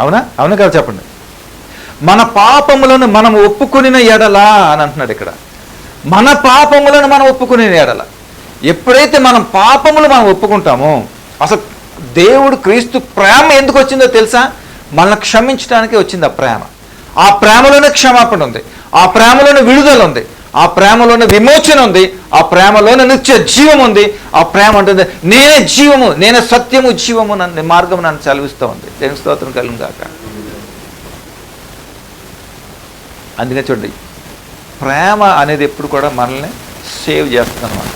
అవునా? అవును కదా చెప్పండి. మన పాపములను మనం ఒప్పుకొనిన ఎడలా అని అంటున్నాడు ఇక్కడ. మన పాపములను మనం ఒప్పుకొనిన ఎడల, ఎప్పుడైతే మనం పాపములు మనం ఒప్పుకుంటామో, అసలు దేవుడు క్రీస్తు ప్రేమ ఎందుకు వచ్చిందో తెలుసా? మనల్ని క్షమించడానికి వచ్చింది ఆ ప్రేమ. ఆ ప్రేమలోనే క్షమాపణ ఉంది, ఆ ప్రేమలోనే విడుదల ఉంది, ఆ ప్రేమలోనే విమోచన ఉంది, ఆ ప్రేమలోనే నిత్య జీవం ఉంది. ఆ ప్రేమ ఉంటుంది, నేనే జీవము, నేనే సత్యము, జీవము, నన్ను మార్గము నన్ను చదివిస్తూ ఉంది. దేవుని స్తోత్రం కలుగును గాక. అందుకే చూడండి, ప్రేమ అనేది ఎప్పుడు కూడా మనల్ని సేవ్ చేస్తుంది అనమాట.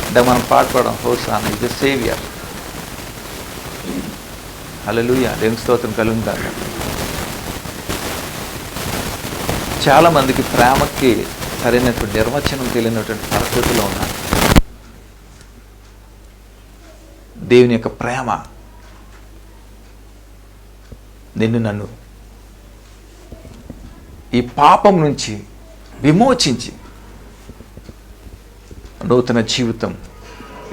అంటే మనం పాడుకోవడం, హోసానా ఇది సేవియర్, హల్లెలూయా, దేవుని స్తోత్రం కలుగును గాక. చాలామందికి ప్రేమకి సరైనటువంటి నిర్వచనం తెలియనటువంటి పరిస్థితుల్లో ఉన్నారు. దేవుని యొక్క ప్రేమ నిన్ను నన్ను ఈ పాపం నుంచి విమోచించి నూతన జీవితం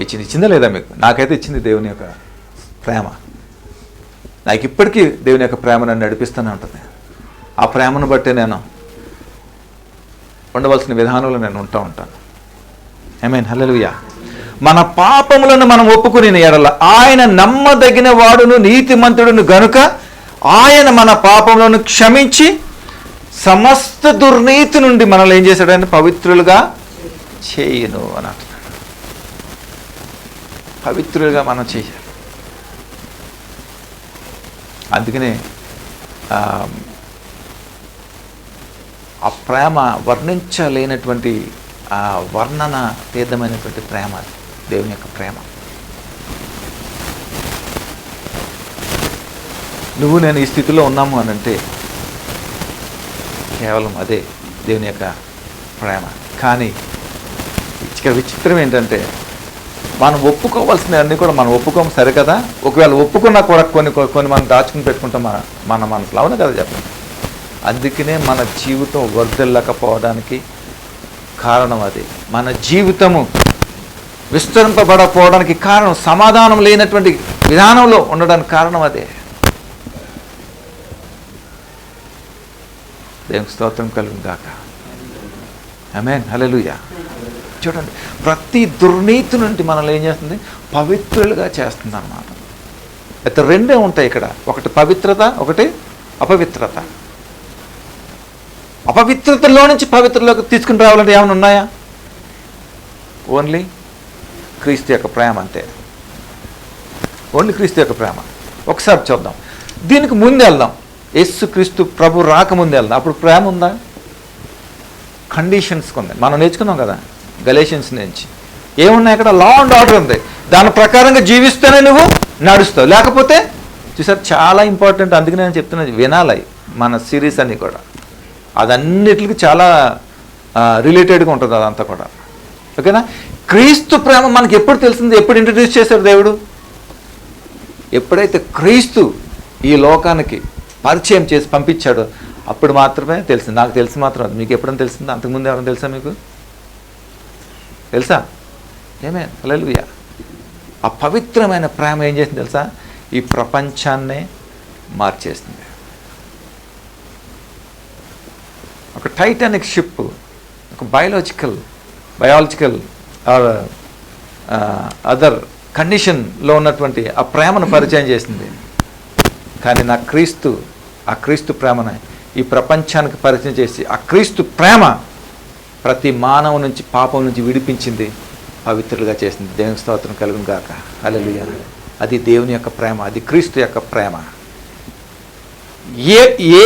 ఇచ్చింది. ఇచ్చిందా లేదా మీకు? నాకైతే ఇచ్చింది దేవుని యొక్క ప్రేమ. నాకు ఇప్పటికీ దేవుని యొక్క ప్రేమ నన్ను నడిపిస్తూనే ఉంటుంది. ఆ ప్రేమను బట్టే నేను ఉండవలసిన విధానంలో నేను ఉంటాను. ఆమేన్, హల్లెలూయా. మన పాపములను మనం ఒప్పుకుని ఎడల ఆయన నమ్మదగిన వాడును నీతిమంతుడును గనుక ఆయన మన పాపములను క్షమించి సమస్త దుర్నీతి నుండి మనల్ని ఏం చేశాడంటే పవిత్రులుగా చేయును అని అంటున్నాడు. పవిత్రులుగా మనం చేయాలి. అందుకనే ఆ ప్రేమ వర్ణించలేనటువంటి ఆ వర్ణన తీర్థమైనటువంటి ప్రేమ, దేవుని యొక్క ప్రేమ. నువ్వు నేను ఈ స్థితిలో ఉన్నాము అని అంటే కేవలం అదే దేవుని యొక్క ప్రేమ. కానీ ఇక్కడ విచిత్రం ఏంటంటే, మనం ఒప్పుకోవాల్సినవన్నీ కూడా మనం ఒప్పుకోము, సరే కదా. ఒకవేళ ఒప్పుకున్నా కూడా కొన్ని మనం దాచుకుని పెట్టుకుంటాం మన మనసులో, అవును కదా చెప్పండి. అందుకనే మన జీవితం వర్ధిల్లకపోవడానికి కారణం అది. మన జీవితము విస్తరింపబడకపోవడానికి కారణం, సమాధానం లేనటువంటి విధానంలో ఉండడానికి కారణం అదే. దేవునికి స్తోత్రం కలుగును గాక. ఆమేన్, హల్లెలూయా. చూడండి, ప్రతి దుర్నీతి నుండి మనల్ని ఏం చేస్తుంది? పవిత్రులుగా చేస్తుంది అన్నమాట. అయితే రెండే ఉంటాయి ఇక్కడ, ఒకటి పవిత్రత, ఒకటి అపవిత్రత. అపవిత్రతలో నుంచి పవిత్రలోకి తీసుకుని రావాలంటే ఏమైనా ఉన్నాయా? ఓన్లీ క్రీస్తు యొక్క ప్రేమ, అంతే. ఓన్లీ క్రీస్తు యొక్క ప్రేమ. ఒకసారి చూద్దాం, దీనికి ముందు వెళ్దాం. యేసు క్రీస్తు ప్రభు రాకముందు వెళ్దాం. అప్పుడు ప్రేమ ఉందా? కండిషన్స్కి ఉంది. మనం నేర్చుకున్నాం కదా గలేషియన్స్ నుంచి. ఏమున్నాయి అక్కడ? లా అండ్ ఆర్డర్ ఉంది. దాని ప్రకారంగా జీవిస్తేనే నువ్వు నడుస్తావు, లేకపోతే చూసారు చాలా ఇంపార్టెంట్. అందుకనే నేను చెప్తున్నది, వినాలి మన సిరీస్ అన్నీ కూడా. అదన్నిటికి చాలా రిలేటెడ్గా ఉంటుంది అదంతా కూడా. ఓకేనా? క్రీస్తు ప్రేమ మనకి ఎప్పుడు తెలిసింది, ఎప్పుడు ఇంట్రడ్యూస్ చేశాడు దేవుడు? ఎప్పుడైతే క్రీస్తు ఈ లోకానికి పరిచయం చేసి పంపించాడో అప్పుడు మాత్రమే తెలిసింది. నాకు తెలిసి మాత్రం అది. మీకు ఎప్పుడైనా తెలిసిందా? అంతకుముందు ఎవరైనా తెలుసా మీకు? తెలుసా? ఏమే హల్లెలూయా. ఆ పవిత్రమైన ప్రేమ ఏం చేసింది తెలుసా? ఈ ప్రపంచాన్నే మార్చేసింది. ఒక టైటానిక్ షిప్, ఒక బయాలజికల్ ఆర్ అదర్ కండిషన్లో ఉన్నటువంటి ఆ ప్రేమను పరిచయం చేసింది. కానీ ఆ క్రీస్తు ప్రేమను ఈ ప్రపంచానికి పరిచయం చేసి ఆ క్రీస్తు ప్రేమ ప్రతి మానవు నుంచి, పాపం నుంచి విడిపించింది, పవిత్రులుగా చేసింది. దేవుని స్తోత్రం కలుగును గాక. హల్లెలూయా. అది దేవుని యొక్క ప్రేమ, అది క్రీస్తు యొక్క ప్రేమ. ఏ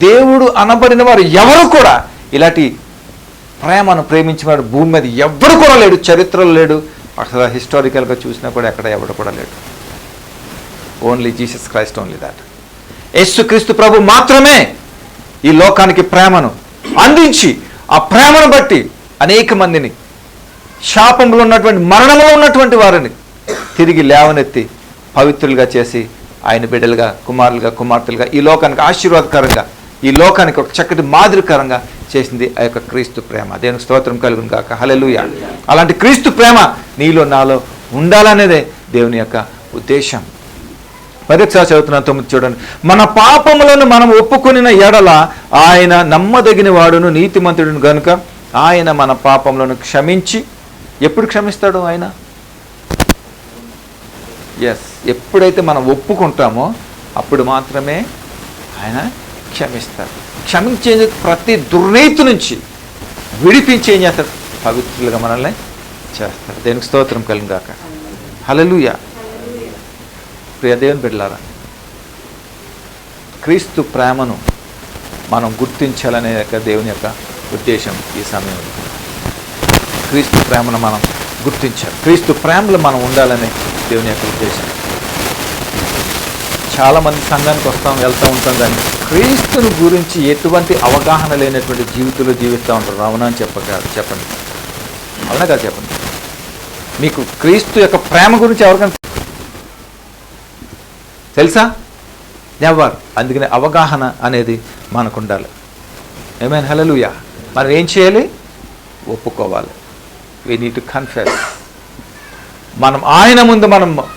దేవుడు అనబడిన వారు ఎవరు కూడా ఇలాంటి ప్రేమను ప్రేమించేవాడు భూమి మీద ఎవ్వరు కూడా లేడు, చరిత్రలో లేడు, అసలు హిస్టారికల్గా చూసినా కూడా ఎక్కడ ఎవడు కూడా లేడు. Only Jesus Christ, only that. యేసుక్రీస్తు ప్రభు మాత్రమే ఈ లోకానికి ప్రేమను అందించి ఆ ప్రేమను బట్టి అనేక మందిని, శాపంలో ఉన్నటువంటి, మరణంలో ఉన్నటువంటి వారిని తిరిగి లేవనెత్తి పవిత్రులుగా చేసి ఆయన బిడ్డలుగా, కుమారులుగా, కుమార్తెలుగా ఈ లోకానికి ఆశీర్వాదకరంగా, ఈ లోకానికి ఒక చక్కటి మాదిరికరంగా చేసింది ఆ యొక్క క్రీస్తు ప్రేమ. దేవునికి స్తోత్రం కలుగును గాక. హల్లెలూయా. అలాంటి క్రీస్తు ప్రేమ నీలో నాలో ఉండాలనేదే దేవుని యొక్క ఉద్దేశం. పరీక్ష చదువుతున్న 9 చూడండి. మన పాపములను మనం ఒప్పుకొనిన ఎడల ఆయన నమ్మదగిన వాడును నీతిమంతుడును గనుక ఆయన మన పాపములను క్షమించి, ఎప్పుడు క్షమిస్తాడు ఆయన? ఎప్పుడైతే మనం ఒప్పుకుంటామో అప్పుడు మాత్రమే ఆయన క్షమిస్తాడు. క్షమించే ప్రతి దుర్నీతి నుంచి విడిపించి ఏం చేస్తాడు? పవిత్రులుగా మనల్ని చేస్తాడు. దేనికి స్తోత్రం కలుగును గాక. హల్లెలూయా. ప్రియ దేవుని బిడ్డలారా, క్రీస్తు ప్రేమను మనం గుర్తించాలనే దేవుని యొక్క ఉద్దేశం ఈ సమయంలో. క్రీస్తు ప్రేమను మనం గుర్తించాలి, క్రీస్తు ప్రేమలో మనం ఉండాలనే దేవుని యొక్క ఉద్దేశం. చాలామంది సంఘానికి వెళ్తూ ఉంటాం, కానీ క్రీస్తుని గురించి ఎటువంటి అవగాహన లేనటువంటి జీవితంలో జీవిస్తూ ఉంటారు. అవునా అని చెప్పండి. అవునా కాదు చెప్పండి. మీకు క్రీస్తు యొక్క ప్రేమ గురించి ఎవరికైనా తెలుసా? నెవర్. అందుకనే అవగాహన అనేది మనకు ఉండాలి. ఆమేన్. హల్లెలూయా. మనం ఏం చేయాలి? ఒప్పుకోవాలి. We need to confess. మనం ఆయన ముందు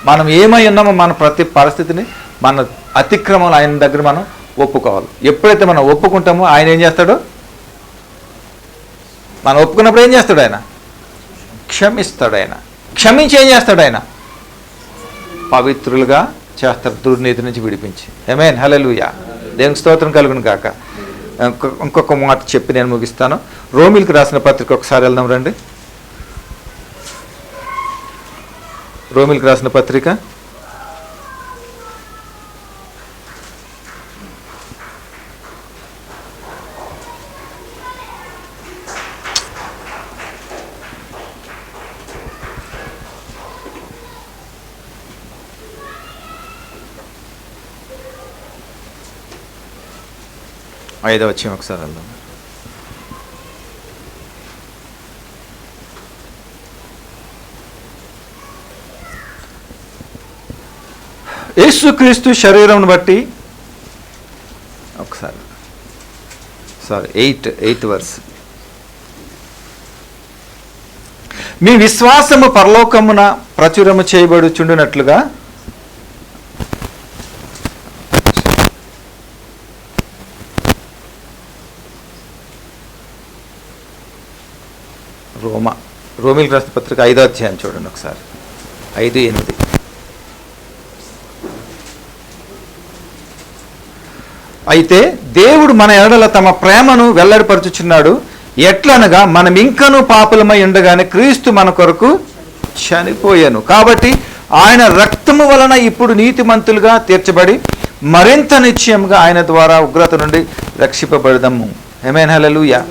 మనం ఏమై ఉన్నామో మన ప్రతి పరిస్థితిని, మన అతిక్రమాలు ఆయన దగ్గర మనం ఒప్పుకోవాలి. ఎప్పుడైతే మనం ఒప్పుకుంటామో ఆయన ఏం చేస్తాడు? మనం ఒప్పుకున్నప్పుడు ఏం చేస్తాడు? ఆయన క్షమిస్తాడు. ఆయన క్షమించి ఏం చేస్తాడు? ఆయన పవిత్రులుగా చేస్తాడు, దుర్నీతి నుంచి విడిపించి. ఆమేన్. హల్లెలూయా. దేవునికి స్తోత్రం కలుగును గాక. ఇంకొక మాట చెప్పి నేను ముగిస్తాను. రోమిల్కి రాసిన పత్రిక ఒకసారి వెళ్దాం రండి. రోమిల్కి రాసిన పత్రిక 5వ వచనం ఒకసారి వెళ్దాం. యేసుక్రీస్తు శరీరం బట్టి ఒకసారి 8th వర్స్. మీ విశ్వాసము పరలోకమున ప్రచురము చేయబడుచుండునట్లుగా రోమిల్ రాసిన పత్రిక 5వ అధ్యాయం చూడండి ఒకసారి. 5:8. అయితే దేవుడు మన ఎడల తమ ప్రేమను వెల్లడిపరచుచున్నాడు. ఎట్లనగా మనం ఇంకనూ పాపులమై ఉండగానే క్రీస్తు మన కొరకు చనిపోయాను. కాబట్టి ఆయన రక్తము వలన ఇప్పుడు నీతిమంతులుగా తీర్చబడి మరింత నిశ్చయంగా ఆయన ద్వారా ఉగ్రత నుండి రక్షింపబడదాము. ఆమేన్. హల్లెలూయా.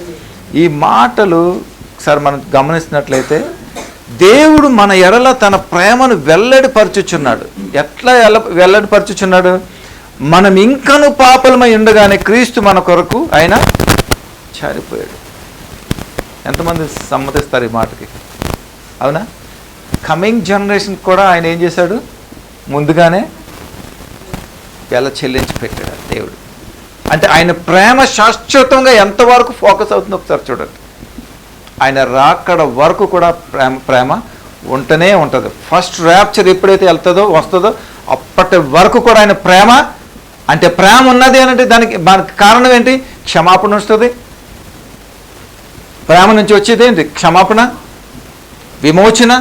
ఈ మాటలు ఒకసారి మనం గమనిస్తున్నట్లయితే దేవుడు మన ఎడల తన ప్రేమను వెల్లడిపరచుచున్నాడు. ఎట్లా వెల్లడిపరచుచున్నాడు? మనం ఇంకను పాపలమై ఉండగానే క్రీస్తు మన కొరకు ఆయన జారిపోయాడు. ఎంతమంది సమ్మతిస్తారు ఈ మాటకి? అవునా? కమింగ్ జనరేషన్ కూడా ఆయన ఏం చేశాడు? ముందుగానే వెల చెల్లించి పెట్టాడు దేవుడు. అంటే ఆయన ప్రేమ శాశ్వతంగా ఎంతవరకు ఫోకస్ అవుతుందో ఒకసారి చూడండి. ఆయన రాకడ వరకు కూడా ప్రేమ ఉంటూనే ఉంటుంది. ఫస్ట్ ర్యాప్చర్ ఎప్పుడైతే వస్తుందో అప్పటి వరకు కూడా ఆయన ప్రేమ, అంటే ప్రేమ ఉన్నది అంటే దానికి కారణం ఏంటి? క్షమాపణ వస్తుంది. ప్రేమ నుంచి వచ్చేది ఏంటి? క్షమాపణ, విమోచన,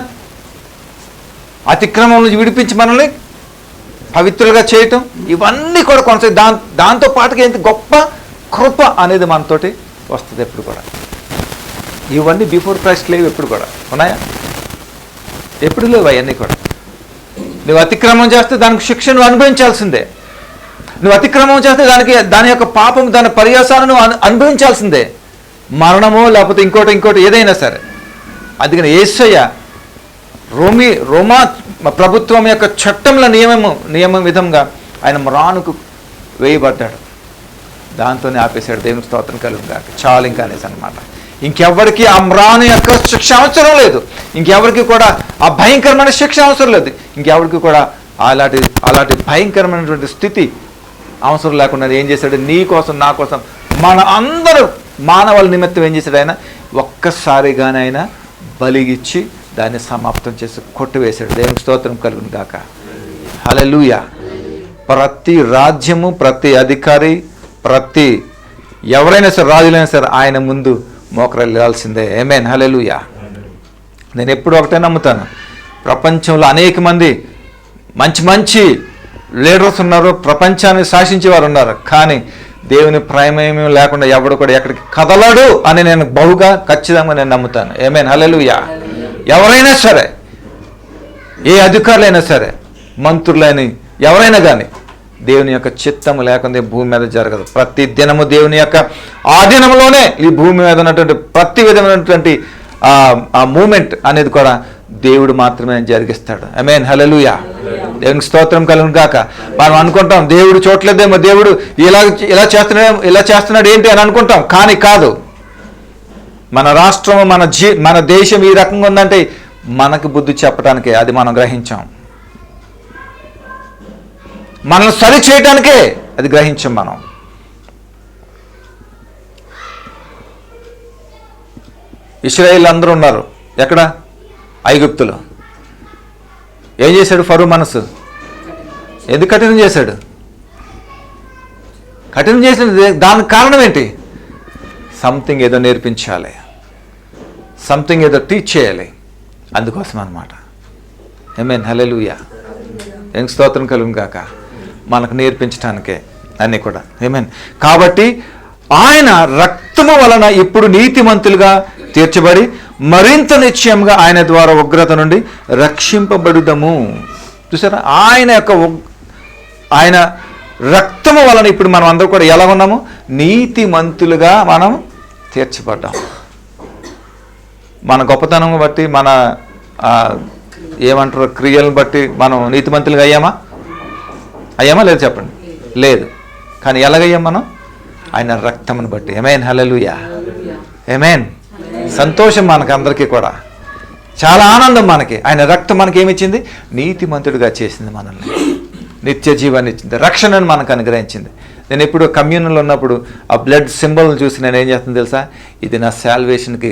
అతిక్రమం నుంచి విడిపించి మనల్ని పవిత్రులుగా చేయటం, ఇవన్నీ కూడా కొనసాగి దాంతో పాటుగా ఏంటి? గొప్ప కృప అనేది మనతోటి వస్తుంది ఎప్పుడు కూడా. ఇవన్నీ బిఫోర్ క్రైస్ట్ లేవు, ఎప్పుడు కూడా ఉన్నాయా? ఎప్పుడు లేవు అవన్నీ కూడా. నువ్వు అతిక్రమం చేస్తే దానికి శిక్ష నువ్వు అనుభవించాల్సిందే. నువ్వు అతిక్రమం చేస్తే దాని యొక్క పాపం, దాని పర్యాసాలను నువ్వు అనుభవించాల్సిందే. మరణమో లేకపోతే ఇంకోటి ఏదైనా సరే. అందుకని యేసయ్య రోమా ప్రభుత్వం యొక్క చట్టంల నియమం విధంగా ఆయన మ్రానుకు వేయబడ్డాడు. దాంతోనే ఆపేశాడు. దేవునికి స్తోత్రం కలుగును గాక. చాలు ఇంకా అనేసి అనమాట. ఇంకెవరికి ఆ మ్రాను యొక్క శిక్ష అవసరం లేదు. ఇంకెవరికి కూడా ఆ భయంకరమైన శిక్ష అవసరం లేదు. ఇంకెవరికి కూడా అలాంటి భయంకరమైనటువంటి స్థితి అవసరం లేకుండా ఏం చేశాడు? నీ కోసం, నా కోసం, మన అందరూ మానవాళి నిమిత్తం ఏం చేశాడు? ఆయన ఒక్కసారిగానే ఆయన బలిగిచ్చి దాన్ని సమాప్తం చేసి కొట్టివేశాడు. దేవునికి స్తోత్రం కలుగును గాక. హల్లెలూయా. ప్రతి రాజ్యము, ప్రతి అధికారి, ఎవరైనా సరే, రాజులైనా సరే ఆయన ముందు మోకరిల్లాల్సిందే. ఆమేన్. హల్లెలూయా. నేను ఎప్పుడు ఒకటే నమ్ముతాను, ప్రపంచంలో అనేక మంది మంచి లీడర్స్ ఉన్నారు, ప్రపంచాన్ని శాసించేవారు ఉన్నారు. కానీ దేవుని ప్రేమేమీ లేకుండా ఎవడు కూడా ఎక్కడికి కదలడు అని నేను బహుగా ఖచ్చితంగా నేను నమ్ముతాను. ఆమేన్. హల్లెలూయా. ఎవరైనా సరే, ఏ అధికారులైనా సరే, మంత్రులైన ఎవరైనా కానీ దేవుని యొక్క చిత్తము లేకుండా భూమి మీద జరగదు. ప్రతి దినము దేవుని యొక్క ఆధీనంలోనే ఈ భూమి మీద ఉన్నటువంటి ప్రతి విధమైనటువంటి ఆ మూమెంట్ అనేది కూడా దేవుడు మాత్రమే జరిగిస్తాడు. ఆమేన్. హల్లెలూయా. దేవునికి స్తోత్రం కలుగును గాక. మనం అనుకుంటాం దేవుడు చూడలేదేమో, దేవుడు ఇలా చేస్తున్నాడు ఏంటి అని అనుకుంటాం. కానీ కాదు. మన రాష్ట్రం, మన దేశం ఈ రకంగా ఉందంటే మనకు బుద్ధి చెప్పడానికే అది మనం గ్రహించాం. మనల్ని సరి చేయడానికే అది గ్రహించాం మనం. ఇశ్రాయేల్ అందరూ ఉన్నారు ఎక్కడ? ఐగుప్తులో. ఏం చేశాడు ఫరో మనసు? ఎందుకు కఠినం చేశాడు? కఠినం చేసిన దానికి కారణం ఏంటి? సంథింగ్ ఏదో నేర్పించాలి, సంథింగ్ ఏదో టీచ్ చేయాలి. అందుకోసం అన్నమాట. ఆమేన్. హల్లెలూయా. దేవునికి స్తోత్రం కలుగును గాక. మనకు నేర్పించడానికే అన్నీ కూడా. ఆమేన్. కాబట్టి ఆయన రక్తము వలన ఇప్పుడు నీతిమంతులుగా తీర్చబడి మరింత నిశ్చయంగా ఆయన ద్వారా ఉగ్రత నుండి రక్షింపబడుదము. చూసారా? ఆయన రక్తము వలన ఇప్పుడు మనం అందరూ కూడా ఎలా ఉన్నాము? నీతిమంతులుగా మనం తీర్చబడ్డాం. మన గొప్పతనం బట్టి, మన ఏమంటారు క్రియలను బట్టి మనం నీతిమంతులుగా అయ్యామా? లేదు చెప్పండి. లేదు. కానీ ఎలాగయ్యాం మనం? ఆయన రక్తమును బట్టి. ఆమేన్. హల్లెలూయా. ఆమేన్. సంతోషం మనకందరికీ కూడా, చాలా ఆనందం మనకి. ఆయన రక్తం మనకి ఏమిచ్చింది? నీతిమంతుడిగా చేసింది, మనల్ని నిత్య జీవాన్ని ఇచ్చింది, రక్షణను మనకు అనుగ్రహించింది. నేను ఎప్పుడు కమ్యూనియన్లో ఉన్నప్పుడు ఆ బ్లడ్ సింబల్ని చూసి నేను ఏం చేస్తాను తెలుసా? ఇది నా శాల్వేషన్కి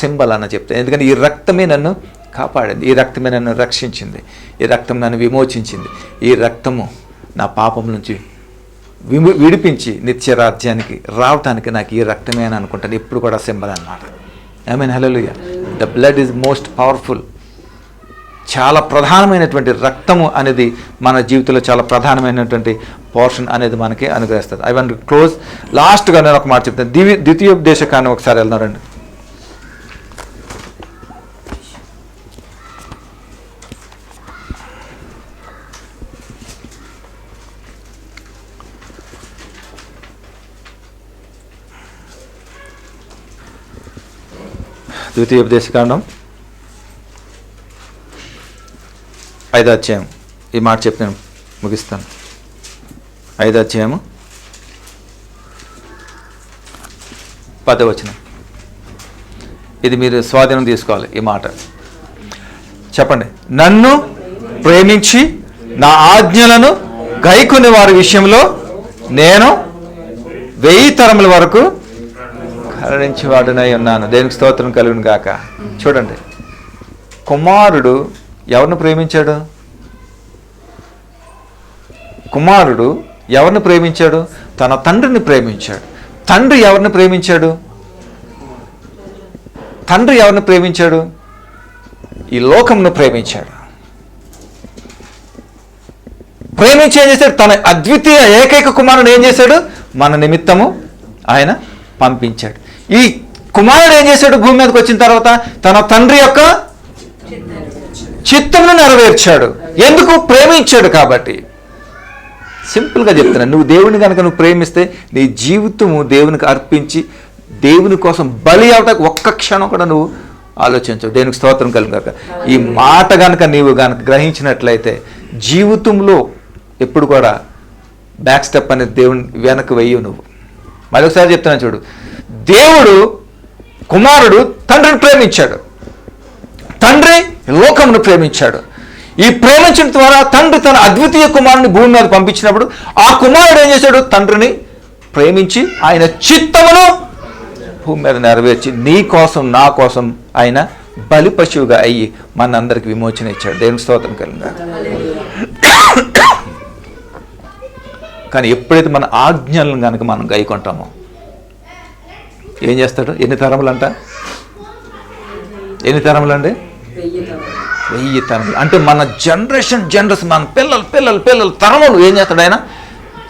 సింబల్ అన్న చెప్తాను. ఎందుకంటే ఈ రక్తమే నన్ను కాపాడింది, ఈ రక్తమే నన్ను రక్షించింది, ఈ రక్తం నన్ను విమోచించింది, ఈ రక్తము నా పాపం నుంచి విడిపించి నిత్య రాజ్యానికి రావటానికి నాకు ఈ రక్తమే అని అనుకుంటాను. ఎప్పుడు కూడా సింబల్ అన్నమాట. ఆమేన్. హల్లెలూయా. The blood is most powerful. చాలా ప్రధానమైనటువంటి రక్తము అనేది మన జీవితంలో చాలా ప్రధానమైనటువంటి పోర్షన్ అనేది మనకి అనుగ్రహిస్తుంది. I want to close. లాస్ట్గా నేను ఒక మాట చెప్తాను. ద్వితీయోపదేశ కాండం ఒకసారి వెళ్తున్నారండి. ద్వితీయోపదేశకాండం 5వ అధ్యాయం. ఈ మాట చెప్పి నేను ముగిస్తాను. 5వ అధ్యాయము 10వ వచనం. ఇది మీరు స్వాధీనం తీసుకోవాలి ఈ మాట. చెప్పండి. నన్ను ప్రేమించి నా ఆజ్ఞలను గైకొనే వారి విషయంలో నేను 1000 తరముల వరకు కరుణించేవాడునై ఉన్నాను. దేనికి స్తోత్రం కలుగును గాక. చూడండి, కుమారుడు ఎవరిని ప్రేమించాడు? కుమారుడు ఎవరిని ప్రేమించాడు? తన తండ్రిని ప్రేమించాడు. తండ్రి ఎవరిని ప్రేమించాడు? తండ్రి ఎవరిని ప్రేమించాడు? ఈ లోకంను ప్రేమించాడు. ప్రేమించి ఏం చేశాడు? తన అద్వితీయ ఏకైక కుమారుడు ఏం చేశాడు? మన నిమిత్తము ఆయన పంపించాడు. ఈ కుమారుడు ఏం చేశాడు? భూమి మీదకి వచ్చిన తర్వాత తన తండ్రి యొక్క చిత్తమును నెరవేర్చాడు. ఎందుకు? ప్రేమించాడు కాబట్టి. సింపుల్గా చెప్తున్నా, నువ్వు దేవుని కనుక నువ్వు ప్రేమిస్తే నీ జీవితము దేవునికి అర్పించి దేవుని కోసం బలి అవటానికి ఒక్క క్షణం కూడా నువ్వు ఆలోచించవు. దేవునికి స్తోత్రం కలుగాక. ఈ మాట కనుక నీవు కనుక గ్రహించినట్లయితే జీవితంలో ఎప్పుడు కూడా బ్యాక్ స్టెప్ అనేది దేవుని వెనక్కి వెయ్యవు నువ్వు. మరొకసారి చెప్తున్నాను చూడు, దేవుడు కుమారుడు తండ్రిని ప్రేమించాడు, తండ్రి లోకమును ప్రేమించాడు. ఈ ప్రేమించడం ద్వారా తండ్రి తన అద్వితీయ కుమారుని భూమి మీద పంపించినప్పుడు ఆ కుమారుడు ఏం చేశాడు? తండ్రిని ప్రేమించి ఆయన చిత్తమును భూమి మీద నెరవేర్చి నీ కోసం నా కోసం ఆయన బలి పశువుగా అయ్యి మనందరికి విమోచన ఇచ్చాడు. దేవుని స్తోత్రం కలిగిందా. కానీ ఎప్పుడైతే మన ఆజ్ఞలను కనుక మనం గైకొంటామో ఏం చేస్తాడు? ఎన్ని తరములంట? ఎన్ని తరములండి? 1000 తరములు. అంటే మన జనరేషన్ మన పిల్లలు తరములు ఏం చేస్తాడు? ఆయన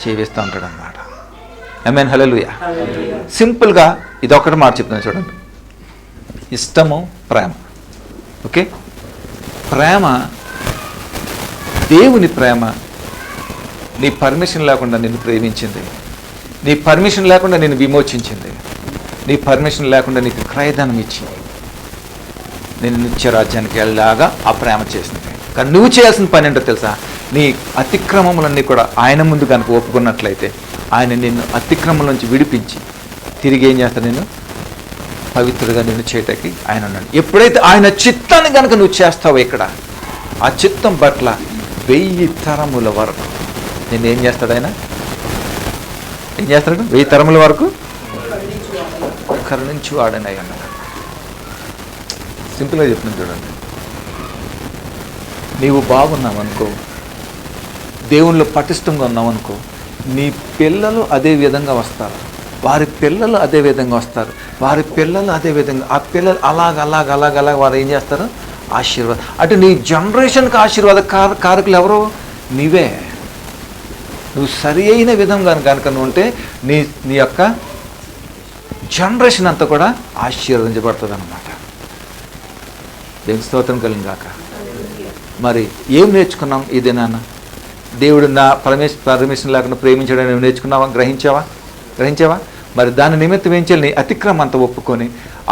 జీవిస్తూ ఉంటాడు అన్నమాట. ఆమేన్, హల్లెలూయా. సింపుల్గా ఇది ఒకటి మాట చెప్తున్నాను చూడండి. ఇష్టము, ప్రేమ. ఓకే, ప్రేమ, దేవుని ప్రేమ నీ పర్మిషన్ లేకుండా నిన్ను ప్రేమించింది, నీ పర్మిషన్ లేకుండా నిన్ను విమోచించింది, నీ పర్మిషన్ లేకుండా నీకు క్రయధనం ఇచ్చి నేను నిత్యరాజ్యానికి వెళ్ళలాగా ఆ ప్రేమ చేసింది. కానీ నువ్వు చేయాల్సిన పని ఏంటో తెలుసా? నీ అతిక్రమములన్నీ కూడా ఆయన ముందు కనుక ఒప్పుకున్నట్లయితే ఆయన నిన్ను అతిక్రమం నుంచి విడిపించి తిరిగి ఏం చేస్తాడు? నిన్ను పవిత్రుడిగా నిన్ను చేయటానికి ఆయన ఉన్నాడు. ఎప్పుడైతే ఆయన చిత్తాన్ని కనుక నువ్వు చేస్తావో ఇక్కడ ఆ చిత్తం పట్ల 1000 తరముల వరకు నేను ఏం చేస్తాడు? ఆయన ఏం చేస్తాడు? 1000 తరముల వరకు కరుణించి వాడని అన్నాడు. సింపుల్గా చెప్తున్నాను చూడండి. నీవు బాగున్నావనుకో, దేవుళ్ళు పటిష్టంగా ఉన్నావనుకో, నీ పిల్లలు అదే విధంగా వస్తారు, వారి పిల్లలు అదే విధంగా వస్తారు, వారి పిల్లలు అదే విధంగా, ఆ పిల్లలు అలాగ వారు ఏం చేస్తారు? ఆశీర్వాదం. అంటే నీ జనరేషన్కి ఆశీర్వాద కారకులు ఎవరు? నీవే. నువ్వు సరి అయిన విధంగా కనుక నువ్వు ఉంటే నీ యొక్క జనరేషన్ అంతా కూడా ఆశీర్వదించబడుతుంది అన్నమాట. దేవుని స్తోత్రం కలిగిన గాక. మరి ఏం నేర్చుకున్నాం ఇదే నాన్న? దేవుడు నా పరమేశ్వరం లేకుండా ప్రేమించడం నువ్వు నేర్చుకున్నావా? గ్రహించావా? మరి దాని నిమిత్తం ఏం చేయాలి? నీ అతిక్రమం అంతా ఒప్పుకొని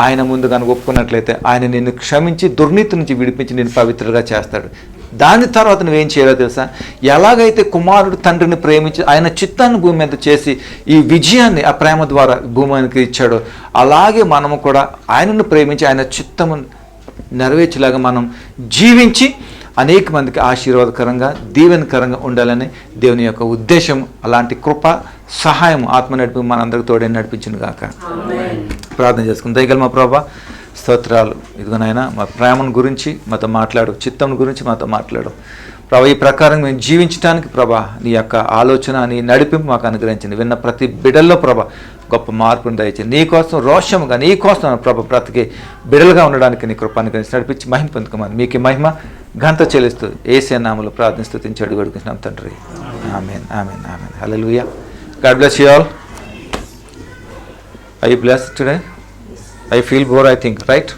ఆయన ముందు కనుక ఒప్పుకున్నట్లయితే ఆయన నిన్ను క్షమించి దుర్నీతి నుంచి విడిపించి నిన్ను పవిత్రులుగా చేస్తాడు. దాని తర్వాత నువ్వేం చేయాలో తెలుసా? ఎలాగైతే కుమారుడు తండ్రిని ప్రేమించి ఆయన చిత్తాన్ని భూమి మీద చేసి ఈ విజయాన్ని ఆ ప్రేమ ద్వారా భూమికి ఇచ్చాడో అలాగే మనము కూడా ఆయనను ప్రేమించి ఆయన చిత్తము నెరవేర్చేలాగా మనం జీవించి అనేక మందికి ఆశీర్వాదకరంగా దీవెనకరంగా ఉండాలని దేవుని యొక్క ఉద్దేశం. అలాంటి కృప సహాయం ఆత్మ నడిపి మనందరికి తోడే నడిపించును గాక. ప్రార్థన చేసుకుని దయగల మా ప్రభా స్తోత్రాలు. ఇదిగోనైనా మా ప్రేమను గురించి మాతో మాట్లాడు, చిత్తం గురించి మాతో మాట్లాడు ప్రభా. ఈ ప్రకారం మేము జీవించడానికి ప్రభా నీ యొక్క ఆలోచన, నీ నడిపింపు మాకు అనుగ్రహించింది. విన్న ప్రతి బిడల్లో ప్రభా గొప్ప మార్పును దయచేయండి. నీ కోసం రోషముగా, నీ కోసం ప్రభా బ్రతికి బిడలుగా ఉండడానికి నీ కృప అనుగ్రహించి నడిపించి మహిమ పొందుకోమని మీకు మహిమ ఘనత చెల్లిస్తూ యేసయ్య నామములో ప్రార్థిస్తూ అడిగి వేడుకుంటున్నాం తండ్రి. ఆమేన్, ఆమేన్, ఆమేన్. హల్లెలూయా. God bless you all. Are you blessed today? I feel bored, I think, right?